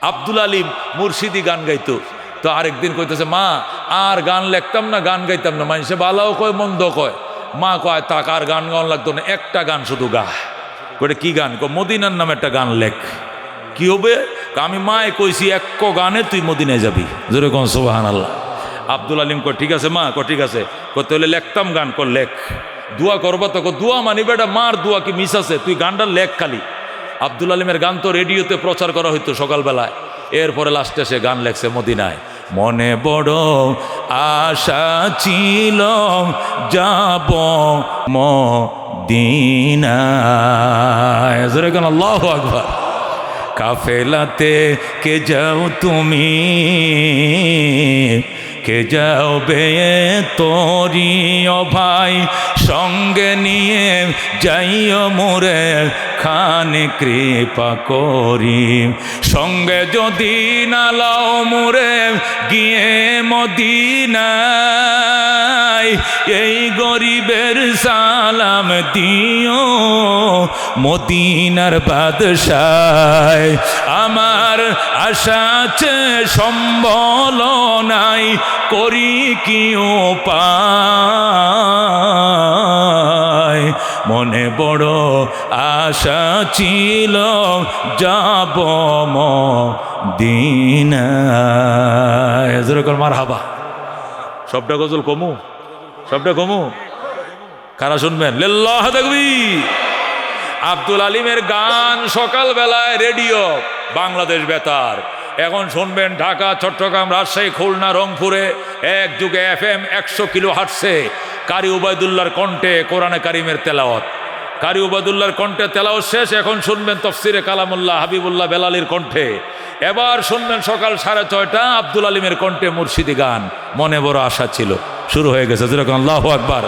আব্দুল আলিম মুর্শিদি গান গাইতো। তো আরেকদিন কইতেছে, মা আর গান লেখতাম না, গান গাইতাম না, মানুষে ভালোও কয় মন্দ কয়। মা কয়, তাক আর গান গাওয়ান লাগতো না, একটা গান শুধু গা। কয়ে কি গান? মদিনার নামে একটা গান লেখ। কি হবে? আমি মায়ে কইছি এক গানে তুই মদিনায় যাবি। জোরে কোন সুবহানাল্লাহ। আব্দুল আলিম কয় ঠিক আছে মা, ঠিক আছে। করতে হলে লেখতাম গান, কর লেখ। দোয়া করবা তো? দোয়া মানি বেটা, মার দোয়া কি মিস আছে? তুই গানটা লেখ খালি। আব্দুল আলিমের গান তো রেডিওতে প্রচার করা হইতো সকালবেলায়। এরপরে লাস্টে সে গান লেখছে মদিনায়। মনে বড় আশা ছিল যাব মদিনায়। জোরে কোন আল্লাহু আকবার। কাফেলাতে কে যাও তুমি, কে যাও বে তোরি ও ভাই, সঙ্গে নিয়ে যাইও মোরে খানে কৃপা করি। সঙ্গে যদি না লাও মোরে গিয়ে মদিনায়, এই গরিবের সালাম দিও মদিনার বাদশাহ। আমার আশা আছে সম্বল নাই, করি কি উপায়। মনে বড় আশা ছিল যাব মদিনায়। যেরকম মারহাবা। সবটা গজল কমু, সবটা কমু। কারা শুনবেন? লিল্লাহ তাকবীর। আব্দুল আলিমের গান সকালবেলায় রেডিও বাংলাদেশ বেতার। এখন শুনবেন ঢাকা, চট্টগ্রাম, রাজশাহী, খুলনা, রংপুরে এক যুগে FM 100 কিলো হাঁটছে কারি উবাইদুল্লাহর কণ্ঠে কোরআনে কারিমের তেলাওয়াত। কারি উবাইদুল্লাহর কণ্ঠে তেলাওয়াত শেষ, এখন শুনবেন তফসিরে কালামুল্লাহ হাবিবুল্লাহ বেলালির কণ্ঠে। এবার শুনবেন সকাল 6:30 আব্দুল আলিমের কণ্ঠে মুর্শিদি গান, মনে বড় আশা ছিল। শুরু হয়ে গেছে। যেরকম আল্লাহু আকবার।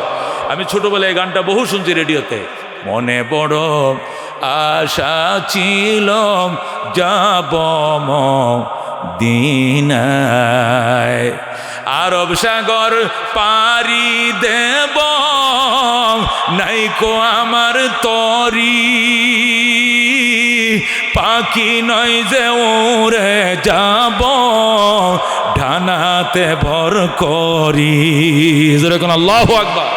আমি ছোটবেলায় এই গানটা বহু শুনছি রেডিওতে। মনে বড় আশা ছিল যাব মদিনায়, আরব সাগর পারি দেব নাইকো আমার তরি, পাখি নয় যে উড়ে যাব ডানাতে ভর করি। যেরকম আল্লাহু আকবার।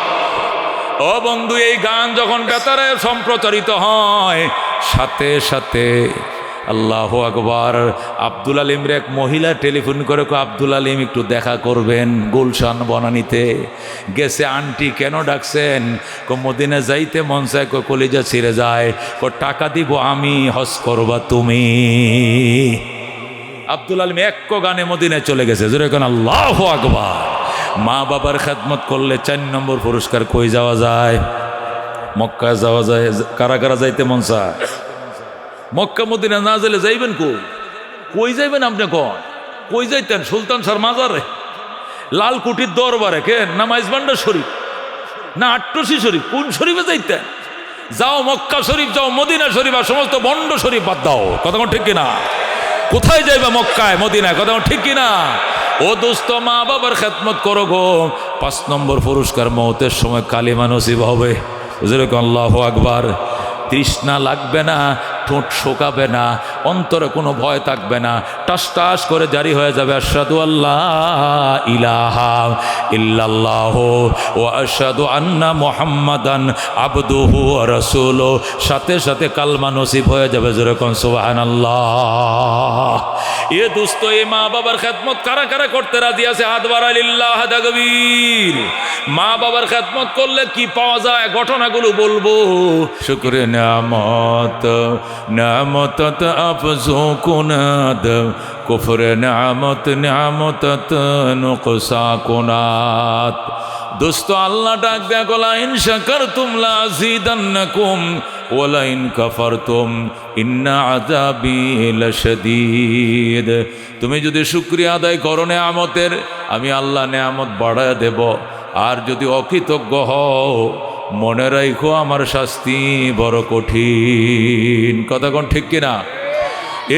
ও বন্ধু, এই গান যখন বেতারে সম্প্রচারিত হয়, সাথে সাথে আল্লাহু আকবার। আব্দুল আলিমরে এক মহিলা টেলিফোন করে, আব্দুল আলিম একটু দেখা করবেন গুলশান বনানীতে গেছে। আন্টি কেন ডাকছেন? মদিনা যাইতে মন চায়, কলিজা ছিঁড়ে যায়। টাকা দিব আমি, হজ করবা তুমি। আব্দুল আলিম এক গানে মদিনায় চলে গেছে। যেরকম আল্লাহু আকবার। মা বাবার খেদমত করলে 4 নম্বর পুরস্কার। কই যাওয়া যায়? মক্কা যাওয়া যায়। কারা কারা যাইতে মন চায়? মক্কা মদিনা না যাইলে যাইবেন কই যাইবেন আপনি? কই যাইতেন? সুলতান শাহর মাজারে, লালকুটির দরবারে, কে না মাইজবান্ডার শরীফ, না আট্টসি শরীফ? কোন শরীফে যাইতেন? যাও মক্কা শরীফ, যাও মদিনা শরীফ, আর সমস্ত বন্ড শরীফ বাদ দাও। কথা ঠিক কিনা? কোথায় যাইবা? মক্কায়, মদিনায়। কথা ঠিক কিনা? ও দোস্ত, মা বাবার খেদমত করো গো। 5 নম্বর পুরস্কার, মওতের সময় কালিমা নসিব হবে। যেরকম আল্লাহু আকবার। তৃষ্ণা লাগবে না, ঠোঁট শোকাবে না, অন্তরে কোনো ভয় থাকবে না। টাস টাস করে জারি হয়ে যাবে আশহাদু আল্লাহ ইলাহা ইল্লাল্লাহু ওয়া আশহাদু আন্না মুহাম্মাদান আবদুহু ওয়া রাসূলুহু। সাথে সাথে কালমা নসিব হয়ে যাবে। যেরকম সুবহানাল্লাহ। এ দোস্ত, এ মা বাবার খেদমত কারা কারা করতে রাজি আছে? হাত বাড়াই, লিল্লাহ তাকবীর। মা বাবার খেদমত করলে কি পাওয়া যায় ঘটনাগুলো বলবো। শুকরে নিয়ামত, নিয়ামত আফজু কুনাদ, কুফরে নিয়ামত, নিয়ামত নুকসা কুনাত। দোস্ত, আল্লাহ ডাক দেয়া গলা, ইন শাকারতুম লাযিদান্নাকুম ওয়ালা ইন কাফারতুম ইন্না আযাবি লাশাদীদ। তুমি যদি শুকরিয়া আদায় করো নেয়ামতের, আমি আল্লাহ নেয়ামত বাড়ায় দেব। আর যদি অকৃতজ্ঞ হও, মনে রাখো আমার শাস্তি বড় কঠিন। কথা কোন ঠিক কিনা?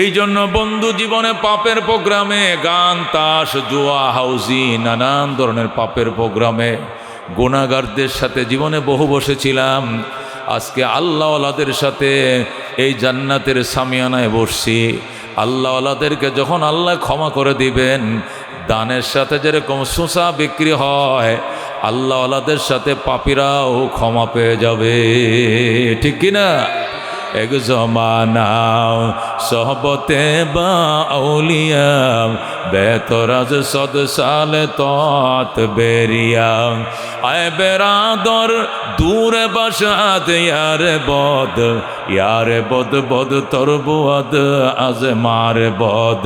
এই জন্য বন্ধু, জীবনে পাপের প্রোগ্রামে, গান, তাস, জুয়া, হাউজি, নানান ধরনের পাপের প্রোগ্রামে গুনাহগারদের সাথে জীবনে বহু বসেছিলাম। আজকে আল্লাহওয়ালাদের সাথে এই জান্নাতের সামিয়ানায় বসছি। আল্লাহ ওয়ালাদেরকে যখন আল্লাহ ক্ষমা করে দিবেন, দানের সাথে যেরকম শোষা বিক্রি হয়, আল্লাহ ওয়ালাদের সাথে পাপীরাও ক্ষমা পেয়ে যাবে, ঠিক কিনা? এক জমানা সহবতে বা আউলিয়া বেতরাজ সদ সালে তত বেরিয়া আয় বেরাদর দূর বসাত ইয়ারে বদ বদ তরবুয়াদ আজ মার বদ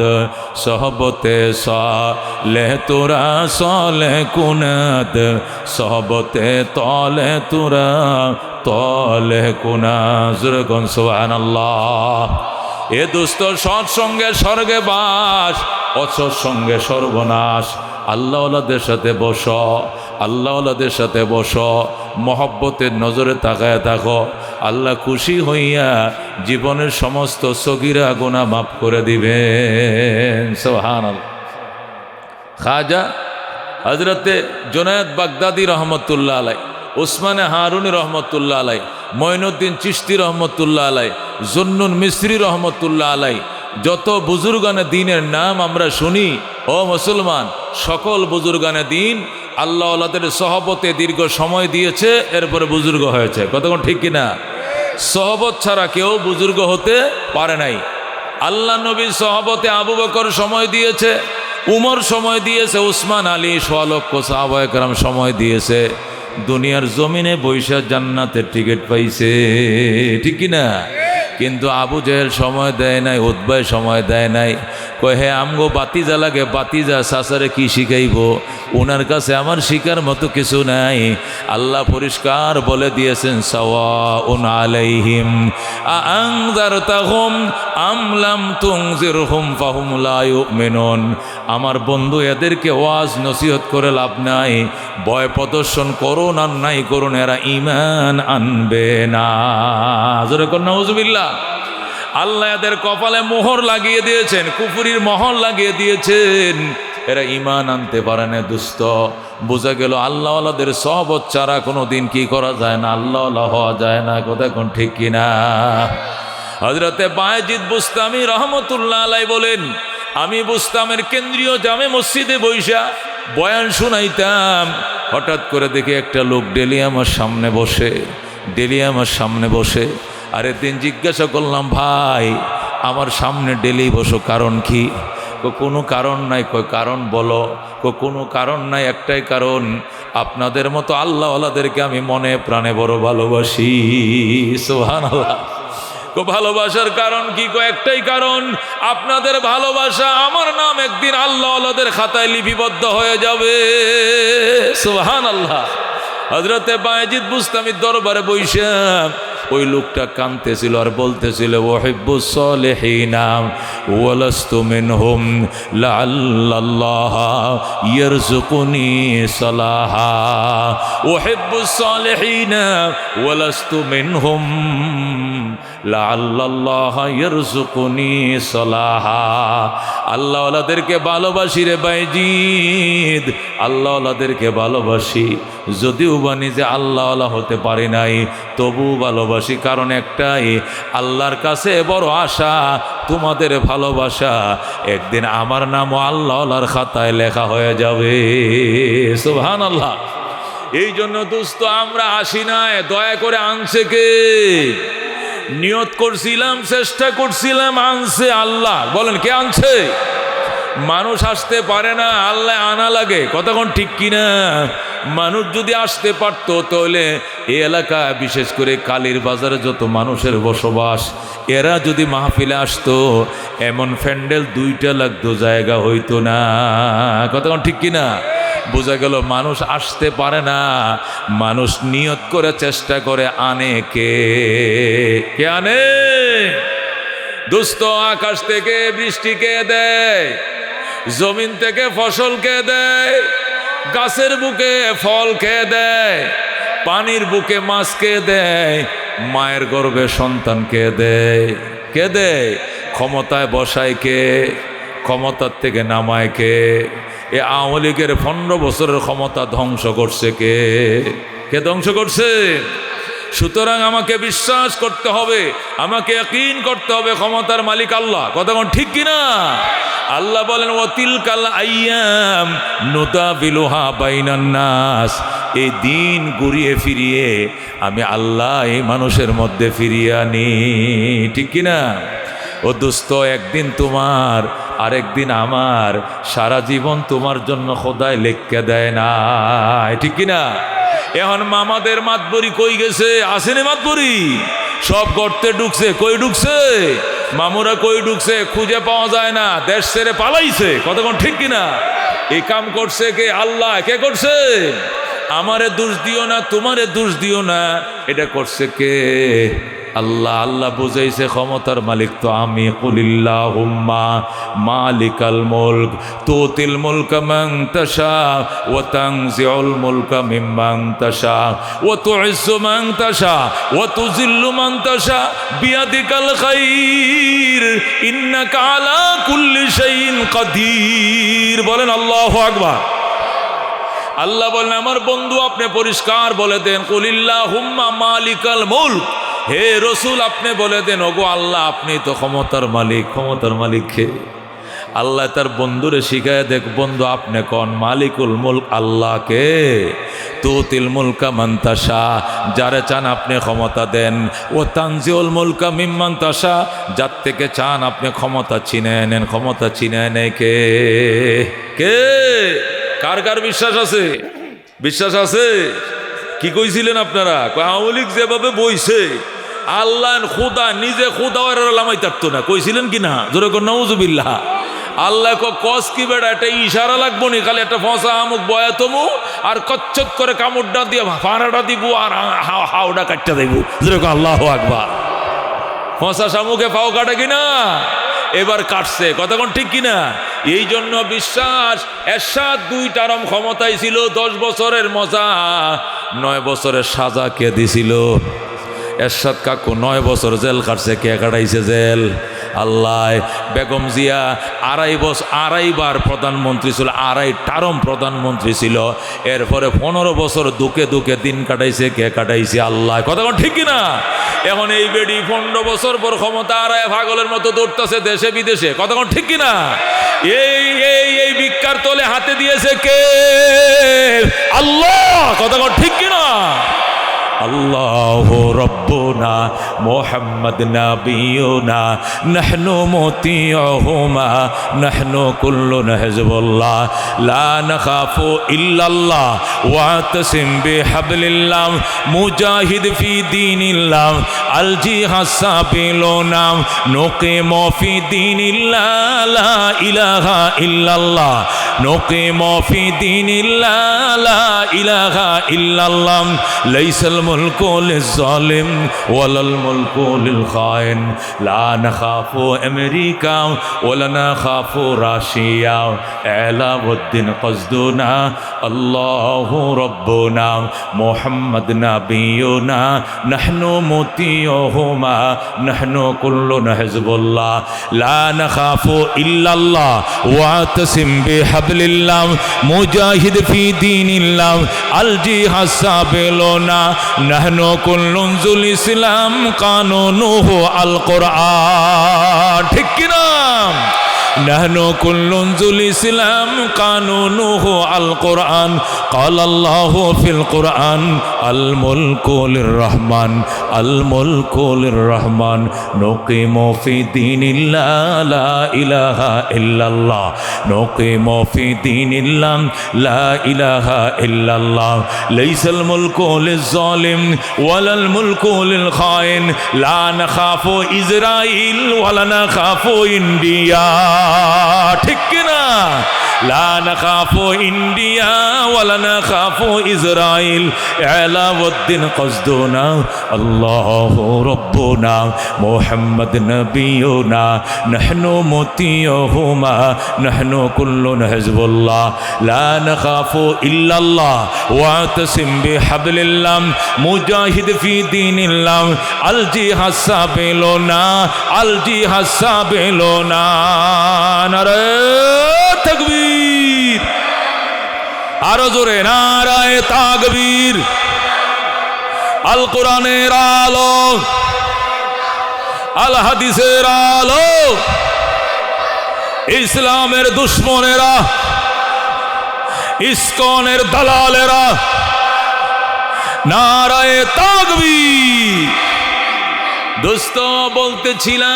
সহবতে সালে তোরা সলে কুনাত সহবতে তলে তোরা তলে কুনাজুর গুন সুবহানাল্লাহ। এ দুস্থ সৎসঙ্গে স্বর্গে বাস, অসৎসঙ্গে সর্বনাশ। আল্লাহওয়ালাদের সাথে বস, আল্লাহওয়ালাদের সাথে বস, মহব্বতের নজরে তাকায় থাকো, আল্লাহ খুশি হইয়া জীবনের সমস্ত সগীরা গুনাহ মাফ করে দিবেন। সুবহানাল্লাহ। খাজা হযরতে জুনায়েদ বাগদাদি রহমতুল্লাহ আলাই, ওসমানে হারুনি রহমতুল্লাহ আলাই, মঈনুদ্দিন চিশতি রহমতুল্লাহ আলাই, জুন্নুন মিসরি রহমতুল্লাহ আলাই, যত বুজুর্গানে দিনের নাম আমরা শুনি, ও মুসলমান, সকল বুজুর্গানে দিন আল্লাহ ওয়ালাদের সহবতে দীর্ঘ সময় দিয়েছে, এরপরে বুজুর্গ হয়েছে। কতক্ষণ ঠিক কিনা? সহবত ছাড়া কেউ বুজুর্গ হতে পারে নাই। আল্লাহ নবীর সহবতে আবু বকর সময় দিয়েছে, উমর সময় দিয়েছে, উসমান আলী সোয়া লক্ষ সাহাবায়ে কেরাম সময় দিয়েছে, দুনিয়ার জমিনে বৈশা জান্নাতের টিকিট পাইছে, ঠিক কিনা? কিন্তু আবু জেহেল সময় দেয় নাই, উতবাই সময় দেয় নাই। কয় হে আমগো বাতিজা লাগে, বাতিজা সাসারে কি শিখাইব, ওনার কাছে আমার শিকার মতো কিছু নাই। আল্লাহ পরিষ্কার বলে দিয়েছেন সাওয়াউন আলাইহিম আআনযারতাহুম আম লাম তুনজিরহুম ফাহুম লা ইউমিনুন। আমার বন্ধু, এদেরকে ওয়াজ নসিহত করে লাভ নাই, ভয় প্রদর্শন করুন আর নাই করুন, এরা ঈমান আনবে না। জোরে কোন নাউজুবিল্লাহ। আল্লাহ এদের কপালে মোহর লাগিয়ে দিয়েছেন, কুফরির মোহর লাগিয়ে দিয়েছেন, এরা ঈমান আনতে পারে না। দুস্থ বোঝা গেল আল্লাহওয়ালাদের সহবত ছাড়া কোনো দিন কি করা যায় না, আল্লাহওয়ালা হওয়া যায় না। কথা কোন ঠিক কিনা? হযরতে বায়েজিদ বুস্তামি রহমতুল্লাহ আলাই বলেন, আমি বুস্তামের কেন্দ্রীয় জামে মসজিদে বৈশা বয়ান শুনাইতাম, হঠাৎ করে দেখি একটা লোক ডেলি আমার সামনে বসে, আরেক দিন জিজ্ঞাসা করলাম, ভাই আমার সামনে ডেলি বসো, কারণ কি? কোনো কারণ নাই। কই কারণ বলো। কোনো কারণ নাই, একটাই কারণ, আপনাদের মতো আল্লাহওয়ালাদেরকে আমি মনে প্রাণে বড় ভালোবাসি। সুবহানাল্লাহ। ভালোবাসার কারণ কি? একটাই কারণ, আপনাদের ভালোবাসা আমার নাম একদিন আল্লাহওয়ালাদের খাতায় লিপিবদ্ধ হয়ে যাবে। সুবহানাল্লাহ। হযরতে বায়েজিদ বুস্তামির দরবারে বইসা ওই লোকটা কাঁদতেছিল আর বলতেছিল, ওয়াহিব্বুস সালিহিনা ওয়ালাস্তু মিনহুম লাআল্লাল্লাহ ইয়ারযুকুনি সালাহা। ওয়াহিব্বুস সালিহিনা ওয়ালাস্তু মিনহুম লাআল্লাল্লাহ ইয়ারযুকুনি সালাহা। আল্লাহওয়ালাদেরকে ভালোবাসি রে বায়েজিদ, আল্লাহওয়ালাদেরকে ভালোবাসি, যদিও বা নিজে আল্লাহওয়ালা হতে পারি নাই, তবু ভালোবাসি। কারণ একটাই, আল্লাহর কাছে বড় আশা, তোমাদের ভালোবাসা একদিন আমার নামও আল্লাহওয়ালার খাতায় লেখা হয়ে যাবে। সুবহানাল্লাহ। এই জন্য দোস্ত আমরা আসি নাই, দয়া করে আনছে কে? নিয়ত করছিলাম, চেষ্টা করছিলাম, আনছে আল্লাহ। বলেন কে আনছে? মানুষ আসতে পারে না, আল্লাহ আনা লাগে। কতক্ষণ ঠিক কিনা? মানুষ যদি আসতে পারতো, তাহলে এই এলাকা, বিশেষ করে কালীর বাজারে যত মানুষের বসবাস, এরা যদি মাহফিলে আসতো, এমন প্যান্ডেল 2টা লাগতো, জায়গা হইতো না। কতক্ষণ ঠিক কিনা? বোঝা গেল মানুষ আসতে পারে না, মানুষ নিয়ত করে চেষ্টা করে, আনে কে? কে আনে? দোস্ত, আকাশ থেকে বৃষ্টি কে দেয়? জমিন থেকে ফসল কে দেয়? গাছের বুকে ফল কে দেয়? পানির বুকে মাছ কে দেয়? মায়ের গর্ভে সন্তান কে দেয়? কে দেয়? ক্ষমতায় বসায় কে? ক্ষমতার থেকে নামায় কে? এ আওয়ামী লীগের 15 বছরের ক্ষমতা ধ্বংস করছে কে? কে ধ্বংস করছে? সুতরাং আমাকে বিশ্বাস করতে হবে, আমাকে ইয়াকিন করতে হবে ক্ষমতার মালিক আল্লাহ। কথা কোন ঠিক কিনা? আল্লাহ বলেন ওয়াতিলকাল আইয়াম নুদাবিলুহা বাইনান নাস, এই দিন ঘুরিয়ে ফিরিয়ে আমি আল্লাহ এই মানুষের মধ্যে ফিরিয়ে আনি। ঠিক কিনা? ও দোস্ত, একদিন তোমার আরেকদিন আমার, সারা জীবন তোমার জন্য খোদায় লেখকে দেয় না। ঠিক কিনা? এখন মামাদের মাতবরি কই গেছে? আসেনি মাতবরি? সব গর্তে ঢুকছে। কই ঢুকছে? মামুরা কই ঢুকছে? খুঁজে পাওয়া যায় না, দেশ ছেড়ে পালাইছে। কতক্ষণ ঠিক কিনা? এই কাম করছে কে? আল্লাহ। কে করছে? আমারে দোষ দিও না, তোমারে দোষ দিও না, এটা করছে কে? আল্লাহ। আল্লাহ বুঝাইছে ক্ষমতার মালিক তো আমি। কুলিল্লাহুম্মা মালিকাল মুলক তুতিল মুলকা মান তাশা ওয়া তানজিউল মুলকা মিম্মান তাশা ওয়া তুইজ্জু মান তাশা ওয়া তুযিল্লু মান তাশা বিয়াদিকাল খাইর ইন্নাকা আলা কুল্লি শাইইন কাদির। বলেন আল্লাহু আকবার। আল্লাহ বলেন আমার বন্ধু আপনি পরিষ্কার বলে দেন কুলিল্লাহুম্মা মালিকাল মুলক, হে রসুল আপনি বলে দেন ওগো আল্লাহ আপনি তো ক্ষমতার মালিক। ক্ষমতার মালিক কে? আল্লাহ তার বন্ধুরে শিখায় দেখ, বন্ধু আপনি কোন মালিকুল মুলক আল্লাহকে। তুতিল মুলকা মান তাশা, যারে চান আপনি ক্ষমতা দেন। ও তানজিউল মুলকা মিম্মান তাশা, যার থেকে চান আপনি ক্ষমতা ছিনিয়ে নেন। ক্ষমতা ছিনিয়ে নেয় কে? কে? কার কার বিশ্বাস আছে? বিশ্বাস আছে? কি কইছিলেন আপনারা? আওয়ামী লীগ যেভাবে বইছে, আল্লাহ খুদা নিজে খুদা লামাই থাকতো না। কইছিলেন কি না? জোরে কোন নাউজুবিল্লাহ। আল্লাহ কস কি বেড়া, একটা ইশারা লাগবো নি, খালি একটা ফসা আমুক বয়া তমু আর কচ্চত করে কামড়টা দিয়ে ফাড়াটা দিব আর হাওড়া কাটটা দেব। জোরে কোন আল্লাহু আকবার। ফসা শামুকে ফাও কাটে কিনা? এবার কাটছে। কতক্ষণ ঠিক কিনা? এই জন্য বিশ্বাস। এরশাদ 2 টার্ম ক্ষমতায় ছিল, 10 বছরের মজা, 9 বছরের সাজা কে দিছিল? এরশাদ কাকু 9 বছর জেল কাটছে। কে কাটাইছে জেল? আল্লাহ। বেগম জিয়া 2.5 বার প্রধানমন্ত্রী ছিল, 2.5 টার্ম প্রধানমন্ত্রী ছিল। এরপরে 15 বছর দুঃখে দুঃখে দিন কাটাইছে। কে কাটাইছে? আল্লাহ। কতক্ষণ ঠিক কিনা? এখন এই বেডি 15 বছর পর ক্ষমতা আড়ায় পাগলের মতো দৌড়তেছে দেশে বিদেশে। কতক্ষণ ঠিক কিনা? এই এই এই ভিক্ষার তলে হাতে দিয়েছে কে? আল্লাহ। কতক্ষণ ঠিক কিনা? আল্লাহু রাব্বুনা মুহাম্মদ নাবিয়ুনা নাহনু মুতিউহুমা নাহনু কুল্লুন হিজবুল্লাহ লা নাখাফু ইল্লাল্লাহ ওয়াতাসিম বিহাবলিল্লাহ মুজাহিদ ফি দীনিল্লাহ আল জিহাদ সাবিলুনা নুকিমু ফি দীনিল্লাহ লা ইলাহা ইল্লাল্লাহ নুকিমু ফি দীনিল্লাহ লা ইলাহা ইল্লাল্লাহ লাইসাল মুলকু লিজ-জালিম ওয়ালাল মুলকু লিল-খাইন লা নাখাফু আমেরিকা ওয়ালা নাখাফু রাশিয়া আলাউদ্দিন কসদুনা আল্লাহু রাব্বুনা মুহাম্মদ নাবিয়ুনা নাহনু মুতিউহুমা নাহনু কুল্লুন হিজবুল্লাহ লা নাখাফু ইল্লাল্লাহ ওয়াতাসিম বিহাবলিল্লাহ মুজাহিদ ফি দীনিল্লাহ আল জিহাদ সাবিলুনা নাহনু কুল্লুন জুল ইসলাম কানুনুহু আল কোরআন। ঠিক কিনা? নাহনু কুল্লুন জুল ইসলাম কানুনুহু আল কোরআন قال الله في القرآن الملك للرحمن الملك للرحمن نقيم في دين الله لا إله إلا الله نقيم في دين الله لا إله إلا الله ليس الملك للظالم ولا الملك للخائن لا نخاف إسرائيل ولا نخاف إنديا ঠিক কিনা? লা নাখাফু ইন্ডিয়া ওয়ালা নাখাফু ইসরাইল আলাউদ্দিন কসদুনা আল্লাহু রাব্বুনা মুহাম্মদ নাবিয়ুনা নাহনু মুতিউহুমা নাহনু কুল্লুন হিজবুল্লাহ লা নাখাফু ইল্লাল্লাহ ওয়াতাসিম বিহাবলিল্লাহ মুজাহিদ ফি দীনিল্লাহ আল জিহাদ সাবিলুনা আল জিহাদ সাবিলুনা। নারে তাকবীর। আরো জোরে নারায়ে তাকবীর। আল কোরআনের আলো, আল হাদিসের আলো, ইসলামের দুশ্মনেরা, ইসকনের দালালেরা নারায়ে তাকবীর। দোস্ত বলতেছিলাম,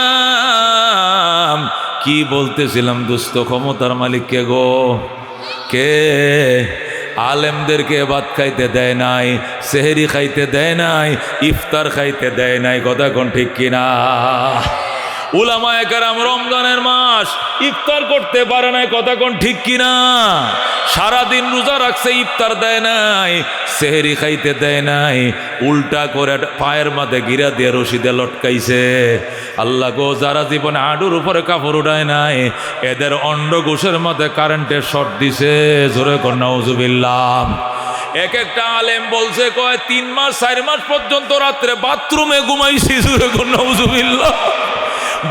কি বলতেছিলাম দোস্ত, ক্ষমতার মালিক কে গো? কে? আলেমদেরকে ভাত খাইতে দেয় নাই, সেহরি খাইতে দেয় নাই, ইফতার খাইতে দেয় নাই, কথা কোন ঠিক কিনা? উলামায়ে কেরাম রমজানের মাস ইফতার করতে পারে নাই, কথা কোন ঠিক কিনা? সারাদিন রোজা রাখছে, ইফতার দেয় নাই, সেহরি খাইতে দেয় নাই, উল্টা করে পায়ের মাঝে গিরা দিয়ে রশিদে লটকাইছে। আল্লাহ গো, যারা জীবনে হাঁটুর উপরে কাপড় উঠায় নাই, এদের অন্ডকোষের মধ্যে কারেন্টের শর্ট দিছে। জোরে কর নাউজুবিল্লাহ। এক একটা আলেম বলছে, কয় 3 মাস 4 মাস পর্যন্ত রাত্রে বাথরুমে ঘুমাইছি। জোরে কর নাউজুবিল্লাহ।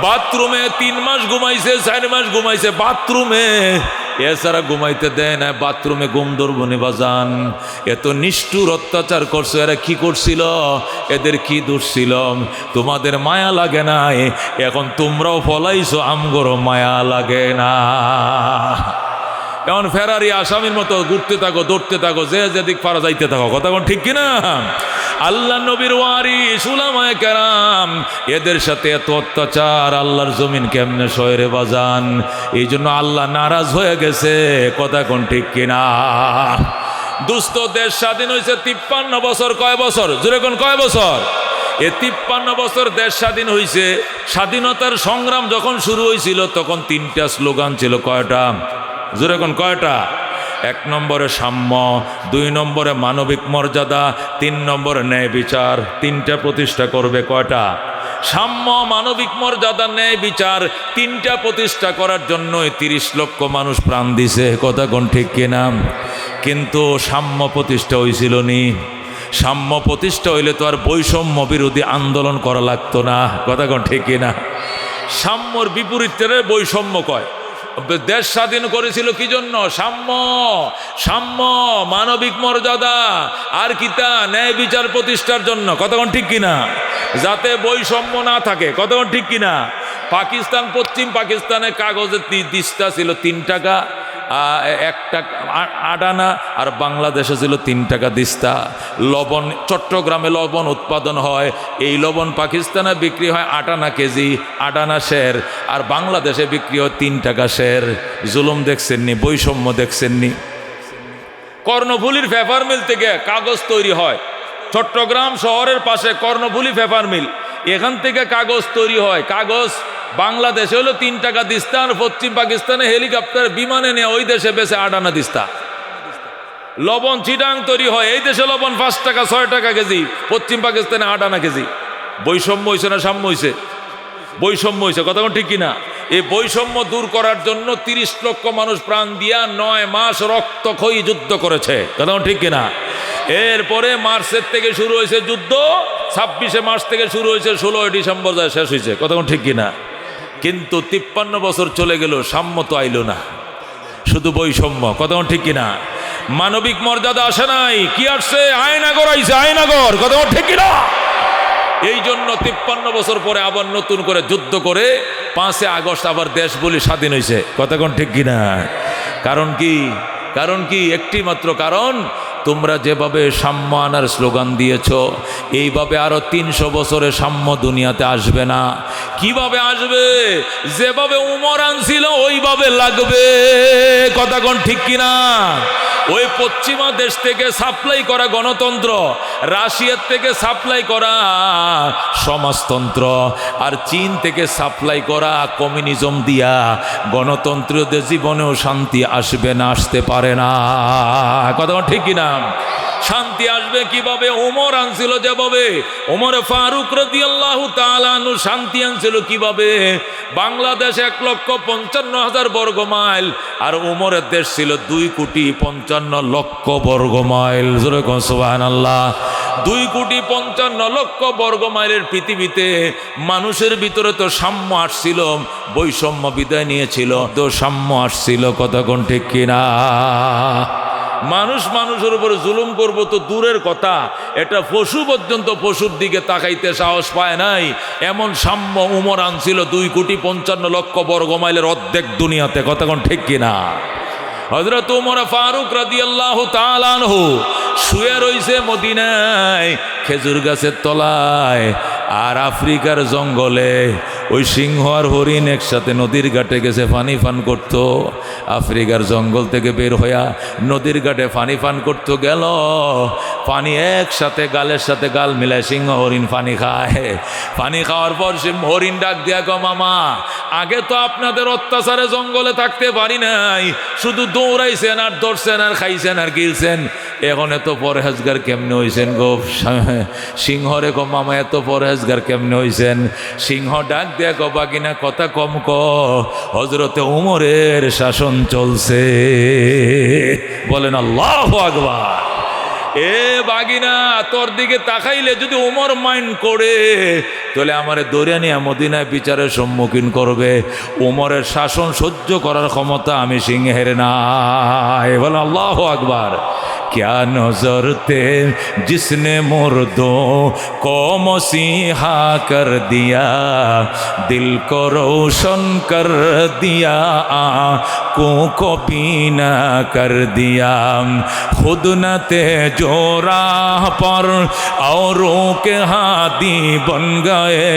বাথরুমে 3 মাস ঘুমাইছে, 4 মাস ঘুমাইছে বাথরুমে, এছাড়া ঘুমাইতে দেয় না। বাথরুমে ঘুম ধরবো নি বাজান? এত নিষ্ঠুর অত্যাচার করছো। এরা কি করছিল? এদের কি দোষ ছিল? তোমাদের মায়া লাগে নাই, এখন তোমরাও ফলাইছো, আমগরও মায়া লাগে না। এখন ফেরারি আসামির মতো ঘুরতে থাকো, দৌড়তে থাকো, যে যেদিক পারা যাইতে থাকো, কথা কোন ঠিক কিনা? আল্লাহ নবীর ওয়ারিস উলামায়ে কেরাম, এদের সাথে এত অত্যাচার, আল্লাহর জমিন কেমনে সয় রে বাজান? এই জন্য আল্লাহ নারাজ হয়ে গেছে, কথা কোন ঠিক কিনা? দুস্থ দেশ স্বাধীন হয়েছে 53 বছর। কয় বছর? জোরে কোন কয় বছর? এ 53 বছর দেশ স্বাধীন হয়েছে। স্বাধীনতার সংগ্রাম যখন শুরু হয়েছিল তখন 3টা স্লোগান ছিল। কয়টা? জোরে কোন কয়টা? 1 নম্বরে সাম্য, 2 নম্বরে মানবিক মর্যাদা, 3 নম্বরে ন্যায় বিচার। 3টা প্রতিষ্ঠা করবে। কয়টা? সাম্য, মানবিক মর্যাদা, ন্যায় বিচার, 3টা প্রতিষ্ঠা করার জন্য 30 লক্ষ মানুষ প্রাণ দিছে। কথা কোন ঠিক কিনা? কিন্তু সাম্য প্রতিষ্ঠা হয়েছিল নি? সাম্য প্রতিষ্ঠা হইলে তো আর বৈষম্য বিরোধী আন্দোলন করা লাগতো না। কথা কোন ঠিক কিনা? সাম্যর বিপরীতের বৈষম্য কয়। দেশ স্বাধীন করেছিল কি জন্য? সাম্য, সাম্য, মানবিক মর্যাদা, আর কিতা? ন্যায় বিচার প্রতিষ্ঠার জন্য। কতক্ষণ ঠিক কিনা? যাতে বৈষম্য না থাকে। কতক্ষণ ঠিক কিনা? পাকিস্তান, পশ্চিম পাকিস্তানে কাগজের দিস্তা ছিল 3 টাকা 1 টাকা 8 আনা, আর বাংলাদেশে ছিল 3 টাকা দিস্তা। লবণ, চট্টগ্রামে লবণ উৎপাদন হয়, এই লবণ পাকিস্তানে বিক্রি হয় 8 আনা কেজি, 8 আনা শের, আর বাংলাদেশে বিক্রি হয় 3 টাকা শের। জুলুম দেখছেননি? বৈষম্য দেখছেননি? কর্ণফুলীর পেপার মিল থেকে কাগজ তৈরি হয়। চট্টগ্রাম শহরের পাশে কর্ণফুলী পেপার মিল, এখান থেকে কাগজ তৈরি হয়। কাগজ বাংলাদেশে হলো 3 টাকা দিস্তা, আর পশ্চিম পাকিস্তানে হেলিকপ্টার বিমানে নিয়ে ওই দেশে বেচে 8 আনা দিস্তা। লবণ চিটাং তৈরি হয়, এই দেশে লবণ 5 টাকা 6 টাকা কেজি, পশ্চিম পাকিস্তানে 8 আনা কেজি। বৈষম্য হয়েছে না সাম্য হয়েছে? বৈষম্য হয়েছে। কথা কোন ঠিক কিনা? এই বৈষম্য দূর করার জন্য 30 লক্ষ মানুষ প্রাণ দিয়া 9 মাস রক্তক্ষয়ী যুদ্ধ করেছে। কথা কোন ঠিক কিনা? এরপরে মার্চের থেকে শুরু হয়েছে যুদ্ধ, 26শে মার্চ থেকে শুরু হয়েছে, 16 ডিসেম্বর যায় শেষ হয়েছে। কথা কোন ঠিক কিনা? কিন্তু 53 বছর চলে গেল, সাম্য তো আইল না, শুধু বৈষম্য। কথা কোন ঠিক কিনা? মানবিক মর্যাদা আসে নাই, কি আসছে? আয়নাগর আইছে, আয়নাগর। কথা কোন ঠিক কিনা? এই জন্য 53 বছর পরে আবার নতুন করে যুদ্ধ করে 5 আগস্ট আবার দেশ বলি স্বাধীন হয়েছে। কথা কোন ঠিক কিনা? কারণ কি? কারণ কি? একটি মাত্র কারণ, তোমরা যেভাবে সাম্য আনার স্লোগান দিয়েছ, এইভাবে আরো 300 বছরে সাম্য দুনিয়াতে আসবে না। কিভাবে আসবে? যেভাবে উমর আনছিল ওইভাবে লাগবে। কথা কোন ঠিক কিনা? ওই পশ্চিমা দেশ থেকে সাপ্লাই করা গণতন্ত্র, রাশিয়ার থেকে সাপ্লাই করা সমাজতন্ত্র, আর চীন থেকে সাপ্লাই করা কমিউনিজম দিয়া গণতন্ত্রীয়দের জীবনেও শান্তি আসবে না, আসতে পারে না। কথা ঠিক কিনা? শান্তি আসবে কিভাবে? ওমর আনছিল যেভাবে, ওমর ফারুক রাদিয়াল্লাহু তাআলা আনহু শান্তি আনছিল কিভাবে? বাংলাদেশ 1,55,000 বর্গ মাইল, আর ওমরের দেশ ছিল 2,55,00,000 বর্গ মাইল। জোরে কোন সুবহানাল্লাহ। 2,55,00,000 বর্গ মাইলের পৃথিবীতে মানুষের ভিতরে তো সাম্য আসছিল, বৈষম্য বিদায় নিয়েছিল, তো সাম্য আসছিল। কথা কোন ঠিক কিনা? মানুষ মানুষের উপরে জুলুম করব তো দূরের কথা, এটা পশু পর্যন্ত পশুর দিকে তাকাইতে সাহস পায় নাই। এমন সাম্য উমর আনছিল 2,55,00,000 বর্গ মাইলের অর্ধেক দুনিয়াতে। কথা কোন ঠিক কিনা? হযরত উমর ফারুক রাদিয়াল্লাহু তাআলা আনহু শুয়ে রইছে মদিনায় খেজুর গাছের তলায়, আর আফ্রিকার জঙ্গলে ওই সিংহ আর হরিণ একসাথে নদীর ঘাটে গেছে পানি পান করত। আফ্রিকার জঙ্গল থেকে বের হইয়া নদীর ঘাটে পানি পান করতে গেল, পানি একসাথে গালের সাথে গাল মিলায় সিংহ হরিণ পানি খায়। পানি খাওয়ার পর হরিণ ডাক দিয়া গো মামা, আগে তো আপনাদের অত্যাচারে জঙ্গলে থাকতে পারি নাই, শুধু দৌড়াইছেন আর ধরছেন আর খাইছেন আর গিলছেন, এখন এত পরহেজগার কেমনে হইছেন গো? সিংহ রে গো মামা, এত পরহেজগার কেমনে হইছেন? সিংহ ডাক দিয়া গো বাগিনা, কথা কম ক, হযরতে উমরের শাসন চলছে। বলেন আল্লাহু আকবার। এ বাগিনা, তোর দিকে তাকাইলে যদি উমর মাইন্ড করে তাহলে আমারে দরিয়া নিয়ে মদিনায় বিচারের সম্মুখীন করবে। উমরের শাসন সহ্য করার ক্ষমতা আমি সিংহের নাই। বলেন আল্লাহু আকবার। क्या नजर थे जिसने मुर्दों को मसीहा कर दिया, दिल को रोशन कर दिया, आँखों को बीना कर दिया, खुद न थे जो राह पर औरों के हादी बन गए।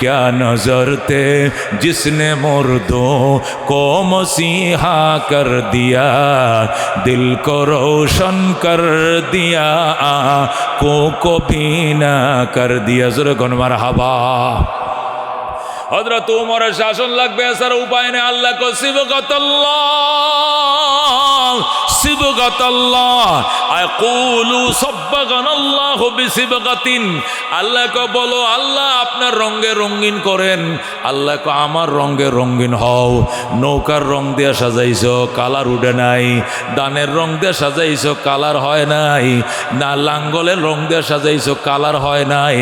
क्या नजर थे जिसने मुर्दों को मसीहा कर दिया, दिल को रोशन कर दिया, आँखों को बीना कर दिया। ज़रा गुन मरहबा। हज़रत उमर शासन লাগবে, এছাড়া উপায় নেই। আল্লাহ কো সিবগাতাল্লাহ, সিবগাতাল্লাহ, আকুলু সাব্বাগানাল্লাহু বিসিবগাতিন। আল্লাহ কো বলো আল্লাহ আপনার রঙে রঙিন করেন। আল্লাহ কো আমার রঙে রঙিন হও। নৌকার রং দিয়ে সাজাইছো, কালার উঠে নাই। দানের রং দিয়ে সাজাইছো, কালার হয় নাই। না লাঙ্গলের রং দিয়ে সাজাইছো, কালার হয় নাই।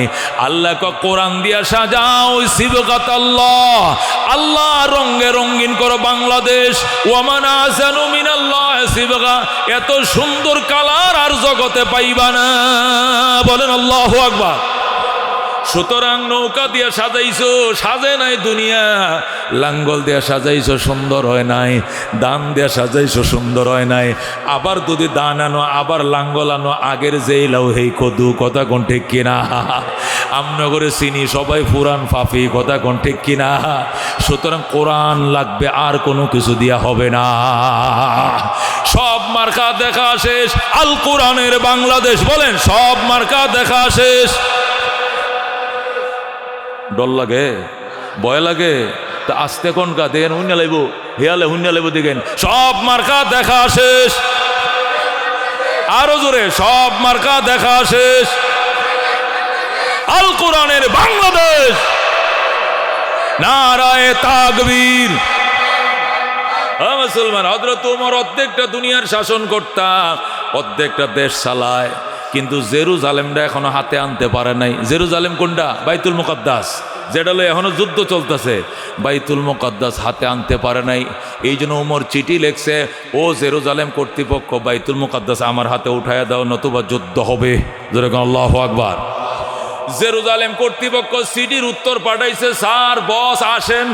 আল্লাহ কো কোরআন দিয়ে সাজাও, সিবগাত আল্লাহ, আল্লাহ রঙে রঙিন করো বাংলাদেশ। ওয়ামান আহসানু মিনাল্লাহ সিবগা, এত সুন্দর কালার আর জগতে পাইবা না। বলেন আল্লাহু আকবার। সুতরাং নৌকা দিয়ে সাজাইছো, সাজে নাই দুনিয়া। লাঙ্গল দিয়ে সাজাইছো, সুন্দর হয় নাই। দান দিয়ে সাজাইছো, সুন্দর হয় নাই। আবার যদি দান আনো, আবার লাঙ্গল আনো, আগের যেই লাউ হেই কদু। কথা কোন ঠিক কিনা? আমরা করে চিনি সবাই পুরান ফাফি। কথা কোন ঠিক কিনা? সুতরাং কোরআন লাগবে, আর কোনো কিছু দিয়া হবে না। সব মার্কা দেখা শেষ, আল কোরআনের বাংলাদেশ। বলেন সব মার্কা দেখা শেষ। ডর লাগে, ভয় লাগে, তা আসতে কোন কা দেখেন হুন্যা লাইব, হেয়ালে হুন্যা লাইব দেখেন। সব মার্কা দেখা শেষ, আরো জোরে, সব মার্কা দেখা শেষ। আল কোরআনের বাংলাদেশ। নারায়ে তাকবীর। মুসলমান, হযরত ওমর অর্ধেকটা দুনিয়ার শাসন কর্তা, অর্ধেকটা দেশ চালায়, কিন্তু জেরুজালেমটা এখনো হাতে আনতে পারে নাই। জেরুজালেম কোনটা? বাইতুল মুকাদ্দাস, যেটা লয়ে এখনো যুদ্ধ চলতেছে। বাইতুল মুকাদ্দাস হাতে আনতে পারে নাই। এই জন্য ওমর চিঠি লিখছে, ও জেরুজালেম কর্তৃপক্ষ, বাইতুল মুকাদ্দাস আমার হাতে উঠাইয়া দাও, নতুবা যুদ্ধ হবে। যেরকম আল্লাহু আকবার। জেরুজালেম কর্তৃপক্ষ চিঠির উত্তর পাঠাইছে, স্যার বস আসেন,